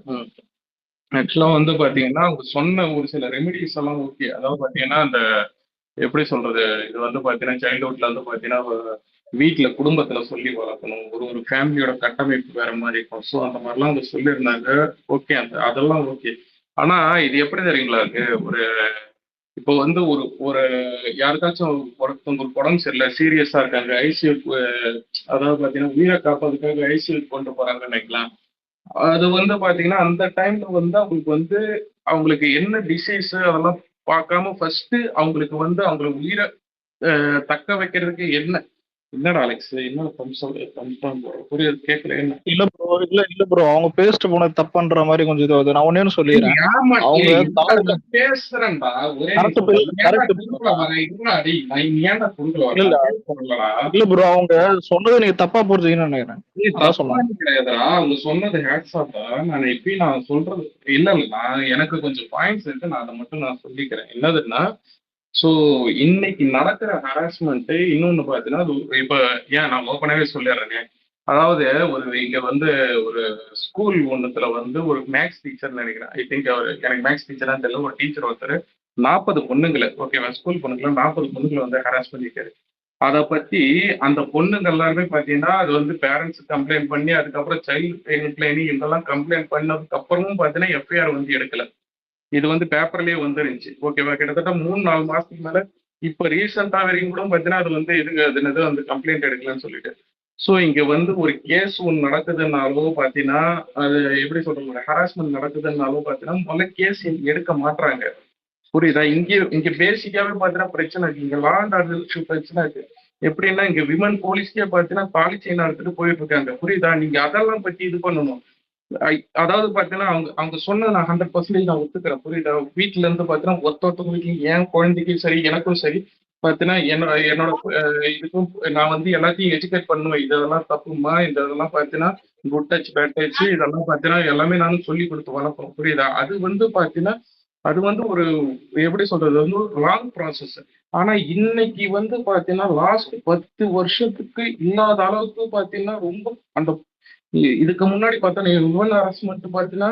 ஆக்சுவலா வந்து பாத்தீங்கன்னா அவங்க சொன்ன ஒரு சில ரெமிடிஸ் எல்லாம் ஓகே. அதாவது பாத்தீங்கன்னா அந்த எப்படி சொல்றது, இது வந்து பாத்தீங்கன்னா சைல்ட்ஹுட்ல வந்து பாத்தீங்கன்னா வீட்டுல குடும்பத்துல சொல்லி வளர்க்கணும். ஒரு ஃபேமிலியோட கட்டமைப்பு வேற மாதிரி இருக்கும். ஸோ அந்த மாதிரிலாம் அவங்க சொல்லியிருந்தாங்க. ஓகே, அதெல்லாம் ஓகே. ஆனா இது எப்படி தெரியுங்களா இருக்கு, ஒரு இப்போ வந்து ஒரு யாருக்காச்சும் ஒருத்தவங்களுக்கு உடம்பு சரியில்லை, சீரியஸா இருக்காங்க, ஐசியூ அதாவது பாத்தீங்கன்னா உயிரை காப்பதுக்காக ஐசியூ கொண்டு போறாங்கன்னு நினைக்கலாம். அது வந்து பாத்தீங்கன்னா அந்த டைம்ல வந்து அவங்களுக்கு என்ன டிசீஸ் அதெல்லாம் பார்க்காம ஃபர்ஸ்ட் அவங்களுக்கு வந்து அவங்களுக்கு உயிரை தக்க வைக்கிறதுக்கு என்னடா அலெக்ஸ் என்ன புரியுது கேட்கல. என்ன இல்ல ப்ரோ அவங்க பேசிட்டு போனது தப்புன்ற மாதிரி கொஞ்சம் இது வருது. நான் ஒன்னே சொல்லிடுறேன். அவங்க பேசுறேன்டா இல்ல ப்ரோ அவங்க சொன்னதை நீங்க தப்பா புரிஞ்சுக்கணும்னு நினைக்கிறேன். கிடையாதுடா, அவங்க சொன்னது ஹேட்ஸாப் தான். நான் சொல்றது இல்ல நான் எனக்கு கொஞ்சம் பாயிண்ட்ஸ் இருக்கு. நான் அதை மட்டும் நான் சொல்லிக்கிறேன். என்னதுன்னா ஸோ இன்னைக்கு நடக்கிற ஹராஸ்மெண்ட் இன்னொன்னு பார்த்தீங்கன்னா இப்போ ஏன் நான் ஓப்பனாகவே சொல்லிடுறேன். அதாவது இங்க வந்து ஒரு ஸ்கூல் ஒன்றுத்துல வந்து ஒரு மேக்ஸ் டீச்சர் நினைக்கிறேன். ஐ திங்க் எனக்கு மேக்ஸ் டீச்சரா தெரியல. ஒரு டீச்சர் ஒருத்தர் 40 பொண்ணுங்களை ஓகேவா ஸ்கூல் பொண்ணுங்களை 40 பொண்ணுங்களை வந்து ஹராஸ் பண்ணியிருக்காரு. அதை பத்தி அந்த பொண்ணுங்க எல்லாருமே பார்த்தீங்கன்னா அது வந்து பேரண்ட்ஸ் கம்ப்ளைண்ட் பண்ணி அதுக்கப்புறம் சைல்டு ஹெல்ப்லைன் இதெல்லாம் கம்ப்ளைண்ட் பண்ணதுக்கு அப்புறமும் பார்த்தீங்கன்னா எஃப்ஐஆர் வந்து எடுக்கல. இது வந்து பேப்பர்லயே வந்துருந்துச்சு. ஓகேவா? கிட்டத்தட்ட 3-4 மாசத்துக்கு மேல இப்ப ரீசெண்டா வரைக்கும் கூட பார்த்தீங்கன்னா அது வந்து என்னது வந்து கம்ப்ளைண்ட் எடுக்கலன்னு சொல்லிட்டு. ஸோ இங்க வந்து ஒரு கேஸ் ஒன்று நடக்குதுன்னாலோ பார்த்தீங்கன்னா அது எப்படி சொல்றாங்க, ஹராஸ்மெண்ட் நடக்குதுன்னாலோ பார்த்தீங்கன்னா முதல்ல கேஸ் எடுக்க மாட்டாங்க. புரியுதா? இங்க பேசிக்காவே பார்த்தீங்கன்னா பிரச்சனை இருக்கு. இங்க லா அண்ட் ஆர்டர் பிரச்சனை இருக்கு. எப்படின்னா இங்க விமன் போலீஸ்க்கே பார்த்தீங்கன்னா தாலி செயின் எடுத்துட்டு போயிட்டு இருக்காங்க. புரியுதா? நீங்க அதெல்லாம் பத்தி இது பண்ணணும். அதாவது பாத்தீங்கன்னா அவங்க சொன்னது நான் 100% நான் ஒத்துக்கிறேன். புரியுதா? வீட்டுல இருந்து பாத்தீங்கன்னா ஒருத்தவங்க வீட்லயும் என் குழந்தைக்கும் சரி எனக்கும் சரி பாத்தீங்கன்னா என்னோட இதுக்கும் நான் வந்து எல்லாத்தையும் எஜுகேட் பண்ணுவேன். இதெல்லாம் தப்புமா, இதெல்லாம் பாத்தீங்கன்னா குட் டச் பேட் டச் இதெல்லாம் பாத்தீங்கன்னா எல்லாமே நானும் சொல்லி கொடுத்து வளர்ப்போம். புரியுதா? அது வந்து பாத்தீங்கன்னா அது வந்து ஒரு எப்படி சொல்றது வந்து ஒரு லாங் ப்ராசஸ். ஆனா இன்னைக்கு வந்து பாத்தீங்கன்னா லாஸ்ட் 10 வருஷத்துக்கு இல்லாத அளவுக்கு பாத்தீங்கன்னா ரொம்ப அந்த இதுக்கு முன்னாடி பார்த்தா விமன் ஹராஸ்மெண்ட் பார்த்தீங்கன்னா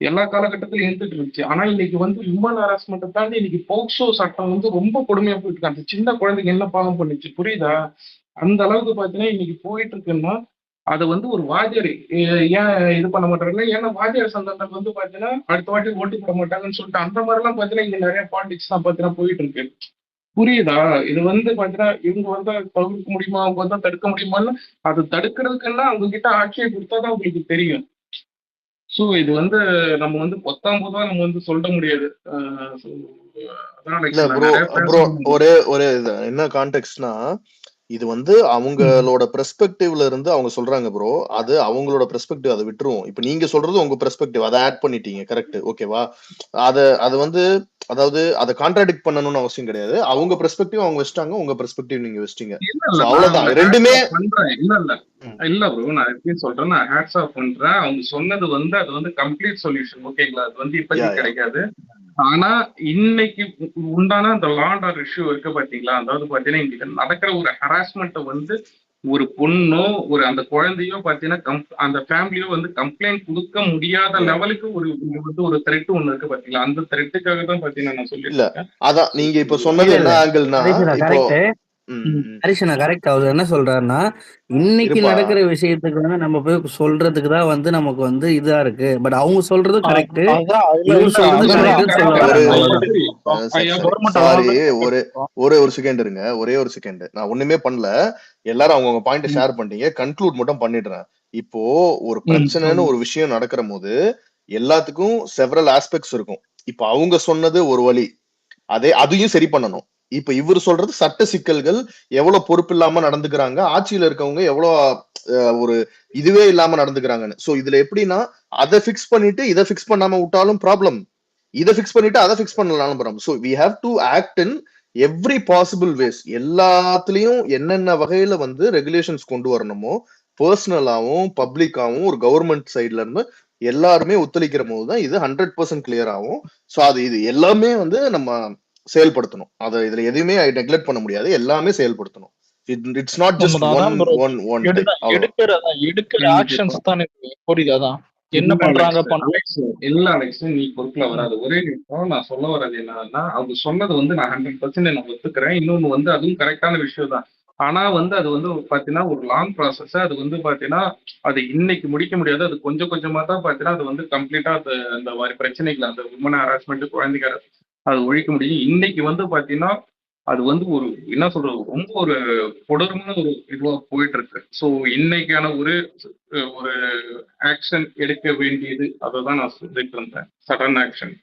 எல்லா காலகட்டத்திலும் இருந்துட்டு இருந்துச்சு. ஆனா இன்னைக்கு வந்து விமன் ஹராஸ்மெண்ட் தாண்டி இன்னைக்கு போக்சோ சட்டம் வந்து ரொம்ப கொடுமையா போயிட்டு இருக்கு. அந்த சின்ன குழந்தைங்க என்ன பாவம் பண்ணுச்சு, புரியுதா? அந்த அளவுக்கு பார்த்தீங்கன்னா இன்னைக்கு போயிட்டு இருக்குன்னா அதை வந்து ஒரு வாத்தியார் ஏன் இது பண்ண மாட்டாருன்னா, ஏன்னா வாத்தியார் சந்தர்ப்பம் வந்து பார்த்தீங்கன்னா அடுத்த வாட்டி ஓட்டு போட மாட்டாங்கன்னு சொல்லிட்டு அந்த மாதிரிலாம் பார்த்தீங்கன்னா இங்க நிறைய பாலிடிக்ஸ் தான் பார்த்தீங்கன்னா போயிட்டு இருக்கு. புரியுதா? இது வந்து பாத்தீங்கன்னா இவங்க வந்து தவிர்க்க முடியுமா, அவங்க வந்து தடுக்க முடியுமான்னு அது தடுக்கிறதுக்குன்னா அவங்க கிட்ட ஆட்சியை கொடுத்தாதான் அவங்களுக்கு தெரியும். ஸோ இது வந்து நம்ம வந்து 10 நம்ம வந்து சொல்ல முடியாது. ஒரே என்ன கான்டெக்ட்னா இது வந்து அவங்களோட பெர்ஸ்பெக்டிவ்ல இருந்து அவங்க சொல்றாங்க ப்ரோ. அது அவங்களோட பெர்ஸ்பெக்டிவ், அதை விட்டுருவோம். இப்ப நீங்க சொல்றது உங்க பெர்ஸ்பெக்டிவ், அதை ஆட் பண்ணிட்டீங்க, கரெக்ட், ஓகேவா? அது வந்து அதாவது அதை கான்ட்ராடிக்ட் பண்ணணும்னு அவசியம் கிடையாது. அவங்க பெர்ஸ்பெக்டிவ் அவங்க வச்சிட்டாங்க, உங்க பெர்ஸ்பெக்டிவ் நீங்க வச்சிட்டீங்க. இல்ல இல்ல, So நான் அவ்வளவுதான், அவங்கள ரெண்டுமே. ஹேட்ஸ் ஆஃப் பண்றேன். இல்ல இல்ல இல்ல ப்ரோ, நான் எப்படி சொல்றேன், நான் ஹேட்ஸ் ஆஃப் பண்றேன். அவங்க சொன்னது வந்து அது வந்து கம்ப்ளீட் சொல்யூஷன், ஓகேங்களா? அது வந்து யா இப்போதைக்கு யா கிடைக்காது. ஆனா இன்னைக்கு உண்டான அந்த லாண்ட் ஆர் இஷ்யூ இருக்கு பாத்தீங்களா? அதாவது பாத்தீங்கன்னா இங்க நடக்கிற ஒரு ஹராஸ்மெண்ட்டை வந்து ஒரு பொண்ணோ ஒரு அந்த குழந்தையோ பாத்தீங்கன்னா அந்த ஃபேமிலியோ வந்து கம்ப்ளைண்ட் கொடுக்க முடியாத யா லெவலுக்கு ஒரு இங்க வந்து ஒரு த்ரெட் ஒண்ணு இருக்கு பாத்தீங்களா? அந்த த்ரெட்டுக்காக தான் பாத்தீங்கன்னா நான் சொல்லிட்டு இல்ல, இருக்கேன். அதான் நீங்க இப்ப சொன்னது இல்ல என்ன இல்ல ஆங்கிள்னா, ஹரிஷனா இப்போ கரெக்ட். ஹரிஷனா கரெக்ட். அவர் என்ன சொல்றாருன்னா, இன்னைக்கு இருப்பா, நடக்கிற விஷயத்துக்கு வந்து நம்ம போய் சொல்றதுக்கு தான் வந்து நமக்கு வந்து இதா இருக்கு. பட் அவங்க சொல்றது கரெக்ட், அதான் அதுல இவர் இல்ல சொல்றது அதுதான் கரெக்ட்னு சொல்ல ஒரு வராங்க, கரெக்ட். அவ்வளவுதான். சரி, சரி சரி கவர்மெண்ட் சாரி, ஆல்ரெடி ஒரு செகண்ட் இருங்க, ஒரே ஒரு செகண்ட். நான் ஒண்ணுமே பண்ணல, எல்லாரும் அவங்கவுங்க பாயிண்ட் ஷேர் பண்ணிட்டீங்க, கன்க்ளூட் மட்டும் பண்ணிடுறேன். இப்போ ஒரு பிரச்சனைன்னு ஒரு விஷயம் நடக்கிற போது எல்லாத்துக்கும் செவரல் ஆஸ்பெக்ட்ஸ் இருக்கும். இப்ப அவங்க சொன்னது ஒரு வழி, அதையும் சரி பண்ணணும். இப்ப இவர் சொல்றது சட்ட சிக்கல்கள், எவ்வளவு பொறுப்பு இல்லாம நடந்துக்கிறாங்க, ஆட்சியில இருக்கவங்க எவ்வளவு ஒரு இதுவே இல்லாம நடந்துக்கிறாங்கன்னு. சோ இதுல எப்படின்னா, அதை பிக்ஸ் பண்ணிட்டு இதை பிக்ஸ் பண்ணாம விட்டாலும் ப்ராப்ளம், இதை பிக்ஸ் பண்ணிட்டு அதை பிக்ஸ் பண்ணலாம் problem. So we have to act in every possible ways. எல்லாத்துலயும் என்னென்ன வகையில வந்து ரெகுலேஷன்ஸ் கொண்டு வரணுமோ, பர்சனலாவும் பப்ளிக்காவும் ஒரு கவர்மெண்ட் சைட்ல இருந்து எல்லாருமே ஒத்துழைக்கிற போதுதான் இது 100% கிளியர் ஆகும். சோ இது எல்லாமே வந்து நம்ம செயல்படுத்தணும். அதை இதுல எதுவுமே நெக்லெக்ட் பண்ண முடியாது, எல்லாமே செயல்படுத்தணும். இட்ஸ் நாட் ஜஸ்ட் ஒன் அதான் bro. One one type. எடுக்கிற எனக்கு ஆக்ஷன்ஸ் தான் எனக்கு புரியுது. அதான் என்ன இல்ல பண்றாங்க அலெக்ஸ், அலெக்ஸ் நீ பொறுப்புல வராது. ஒரே நிமிஷம், நான் சொல்ல வர்றது என்னன்னா, அவங்க சொன்னது வந்து நான் 100% நான் ஒத்துக்கிறேன். இன்னொன்னு வந்து அதுவும் கரெக்டான விஷயம் தான். ஆனா வந்து அது வந்து பாத்தீங்கன்னா ஒரு லாங் ப்ராசஸ். அது வந்து பாத்தீங்கன்னா அது இன்னைக்கு முடிக்க முடியாது. அது கொஞ்சம் கொஞ்சமா தான் பாத்தீங்கன்னா அது வந்து கம்ப்ளீட்டா அந்த மாதிரி பிரச்சனைகள், அந்த உமன் ஹராஸ்மெண்ட், குழந்தைங்க அது ஒழிக்க முடியும். இன்னைக்கு வந்து பாத்தீங்கன்னா அது வந்து ஒரு என்ன சொல்றது, ரொம்ப ஒரு கொடூரமான ஒரு இதுவா போயிட்டு இருக்கு. ஸோ இன்னைக்கான ஒரு ஒரு ஆக்ஷன் எடுக்க வேண்டியது, அதை தான் நான் சொல்லிட்டு இருந்தேன், சடன் ஆக்ஷன்.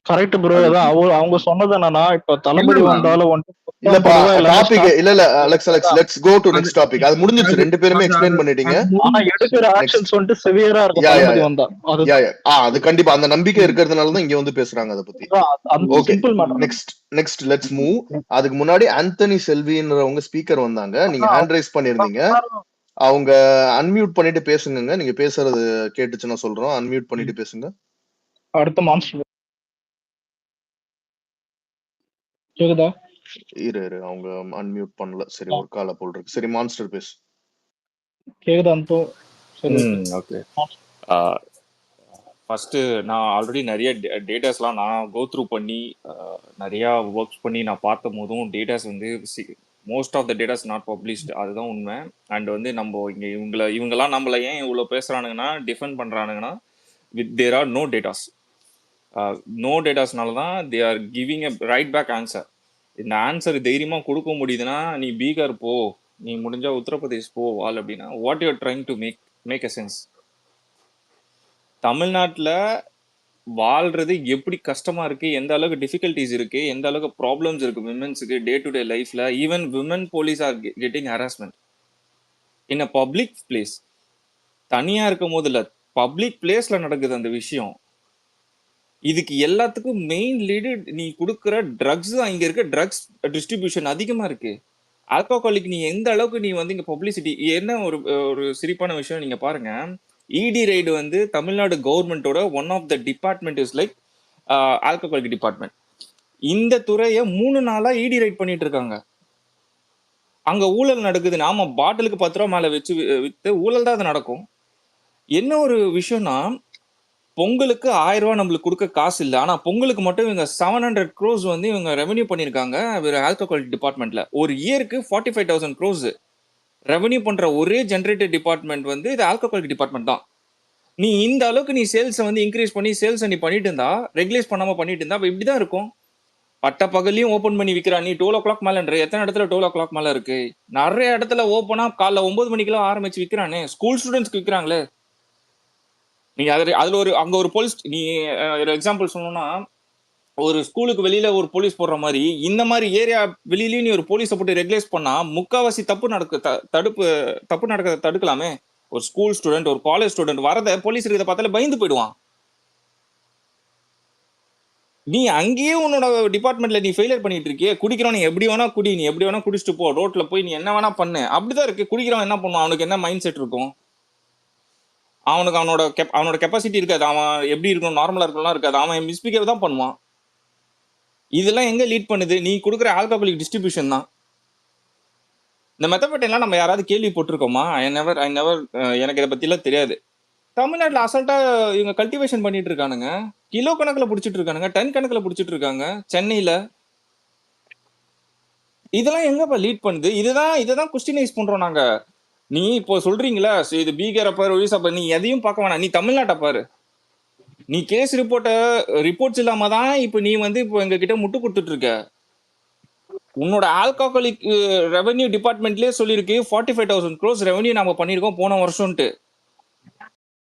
Correct bro. அதான் அவங்க சொன்னது என்னன்னா, இப்ப தளபதி இல்ல வந்தாலும் இல்லப்பா, டாபிக் இல்ல Alex let's go to next topic. அது முடிஞ்சிருச்சு, ரெண்டு பேருமே எக்ஸ்பிளைன் பண்ணிட்டீங்க. ஆனா எடுக்கிற ஆக்ஷன்ஸ் வந்து சிவியரா இருக்கும் யா யா தளபதி யா வந்தா. யா யா அது கண்டிப்பா, அந்த நம்பிக்கை இருக்கிறதுனால தான் இங்க வந்து பேசுறாங்க அதை பத்தி. Okay, simple matter. Next let's move. அதுக்கு முன்னாடி ஆந்தனி செல்வின்றவங்க ஸ்பீக்கர் வந்தாங்க, நீங்க ஹேண்ட் ரைஸ் பண்ணிருந்தீங்க. அவங்க அன்மியூட் பண்ணிட்டு பேசுங்க. நீங்க பேசுறது கேட்டுச்சுன்னா சொல்றோம், அன்மியூட் பண்ணிட்டு பேசுங்க. அடுத்த மான்ஸ்டர் கேக்குதா? இரு அவங்க அன்மியூட் பண்ணல. சரி, ஒரு கால போல் இருக்கு. சரி, மான்ஸ்டர் பேசு. கேக்குதா அந்தோ? சரி ஓகே. ஃபஸ்ட்டு நான் ஆல்ரெடி நிறைய டேட்டாஸ்லாம் நான் கோ த்ரூ பண்ணி நிறையா ஒர்க்ஸ் பண்ணி நான் பார்த்த போதும் டேட்டாஸ் வந்து most of the datas not published, அதுதான் உண்மை. அண்ட் வந்து நம்ம இங்கே இவங்கெல்லாம் நம்மளை ஏன் இவ்வளோ பேசுகிறானுங்கன்னா, டிஃபெண்ட் பண்ணுறானுங்கன்னா, there are no datas. No டேட்டாஸ்னால தான் they are giving a right back answer. இந்த ஆன்சர் தைரியமாக கொடுக்க முடியுதுன்னா, நீ பீகார் போ, நீ முடிஞ்சால் உத்தரப்பிரதேஷ் போ வால் அப்படின்னா, what you are trying to make a sense. தமிழ்நாட்டில் வாழ்றது எப்படி கஷ்டமா இருக்கு, எந்த அளவுக்கு டிஃபிகல்ட்டிஸ் இருக்கு, எந்த அளவுக்கு ப்ராப்ளம்ஸ் இருக்கு விமென்ஸுக்கு டே டு டே லைஃப்ல. Even women police are getting harassment in a public place. தனியா இருக்கும் போது இல்ல, பப்ளிக் பிளேஸ்ல நடக்குது அந்த விஷயம். இதுக்கு எல்லாத்துக்கும் மெயின் லீடு நீ கொடுக்குற ட்ரக்ஸ் தான். இங்க இருக்க ட்ரக்ஸ் டிஸ்ட்ரிபியூஷன் அதிகமா இருக்கு. ஆல்கஹாலிக் நீ எந்த அளவுக்கு நீ வந்து இங்க பப்ளிசிட்டி. என்ன ஒரு சிரிப்பான விஷயம் நீங்க பாருங்க, இடி ரைடு வந்து தமிழ்நாடு கவர்மெண்டோட one of the department is like alcoholic department. இந்த துறையை 3 நாளா இடி ரைட் பண்ணிட்டு இருக்காங்க. அங்க ஊழல் நடக்குது. நாம பாட்டிலுக்கு 10 ரூபா மேல வச்சு வித்து ஊழல் தான் அது நடக்கும். என்ன ஒரு விஷயம்னா, பொங்கலுக்கு 1000 ரூபா நம்மளுக்கு கொடுக்க காசு இல்லை, ஆனா பொங்கலுக்கு மட்டும் இவங்க 700 crores வந்து இவங்க ரெவன்யூ பண்ணிருக்காங்க ஆல்கஹாலிக் டிபார்ட்மெண்ட்ல. ஒரு இயருக்கு 45,000 crores ரெவன்யூ பண்ற ஒரே ஜென்ரேட்டர் டிபார்ட்மெண்ட் வந்து இது ஆல்கஹாலிக் டிபார்ட்மெண்ட் தான். நீ இந்த அளவுக்கு நீ சேல்ஸை வந்து இன்க்ரீஸ் பண்ணி சேல்ஸை நீ பண்ணிட்டு இருந்தா, ரெகுலேட் பண்ணாம பண்ணிட்டு இருந்தா இப்படிதான் இருக்கும். பட்ட பகல்லையும் ஓப்பன் பண்ணி விற்கிறான். நீ 12 o'clock மேலன்ற எத்தனை இடத்துல 12 o'clock மேல இருக்கு? நிறைய இடத்துல ஓப்பனா காலைல 9 மணிக்கெல்லாம் ஆரம்பிச்சு விற்கிறானே, ஸ்கூல் ஸ்டூடெண்ட்ஸ்க்கு விற்கிறாங்களே. நீ அதுல ஒரு அங்க ஒரு போலீஸ், நீ ஒரு எக்ஸாம்பிள் சொல்லணும்னா, ஒரு ஸ்கூலுக்கு வெளியில ஒரு போலீஸ் போடுற மாதிரி இந்த மாதிரி ஏரியா வெளியிலயும் நீ ஒரு போலீஸை போட்டு ரெகுலேட் பண்ணா முக்காவாசி தப்பு நடக்க தடுக்கலாமே. ஒரு ஸ்கூல் ஸ்டூடெண்ட், ஒரு காலேஜ் ஸ்டூடெண்ட் வரத போலீஸ் இருக்கிறத பார்த்தாலே பயந்து போயிடுவான். நீ அங்கேயே உன்னோட டிபார்ட்மெண்ட்ல நீ ஃபெயிலியர் பண்ணிட்டு இருக்கியே. குடிக்கிறவன் நீ எப்படி வேணா குடி, நீ எப்படி வேணா குடிச்சிட்டு போ, ரோட்ல போய் நீ என்ன வேணா பண்ணு, அப்படிதான் இருக்கு. குடிக்கிறவன் என்ன பண்ணுவான்? அவனுக்கு என்ன மைண்ட் செட் இருக்கும்? அவனுக்கு அவனோட கெப்பாசிட்டி இருக்காது. அவன் எப்படி இருக்கணும், நார்மலா இருக்கணும்லாம் இருக்காது. அவன் மிஸ்பிஹேவ் தான் பண்ணுவான். இதெல்லாம் எங்க லீட் பண்ணுது? நீ கொடுக்குற ஆல்கஹாலிக் டிஸ்ட்ரிபியூஷன் தான். இந்த மெத்தபெட்டைன்லாம் நம்ம யாராவது கேள்விப்பட்டிருக்கோமா? எனக்கு இதை பத்திலாம் தெரியாது. தமிழ்நாட்டுல அசால்ட்டா இவங்க கல்டிவேஷன் பண்ணிட்டு இருக்கானுங்க. கிலோ கணக்குல புடிச்சிட்டு இருக்கானுங்க, டன் கணக்குல புடிச்சிட்டு இருக்காங்க சென்னையில. இதெல்லாம் எங்கப்பா லீட் பண்ணுது? இதுதான் குஸ்டினைஸ் பண்றோம் நாங்க. நீ இப்போ சொல்றீங்களா இது பீகார பாரு, ஒரிசா பாரு, நீ எதையும் பார்க்க வேணாம். நீ தமிழ்நாட்டை பாரு. நீ கேஸ் ரிப்போர்ட்ஸ் இல்லாம தான் இப்போ நீ இப்போ எங்க கிட்ட முட்டு கொடுத்துட்டு இருக்க. உன்னோட ஆல்கஹாலிக் ரெவென்யூ டிபார்ட்மெண்ட்லயே சொல்லியிருக்கு 45,000 crores ரெவென்யூ நாம பண்ணிருக்கோம் போன வருஷம்ட்டு.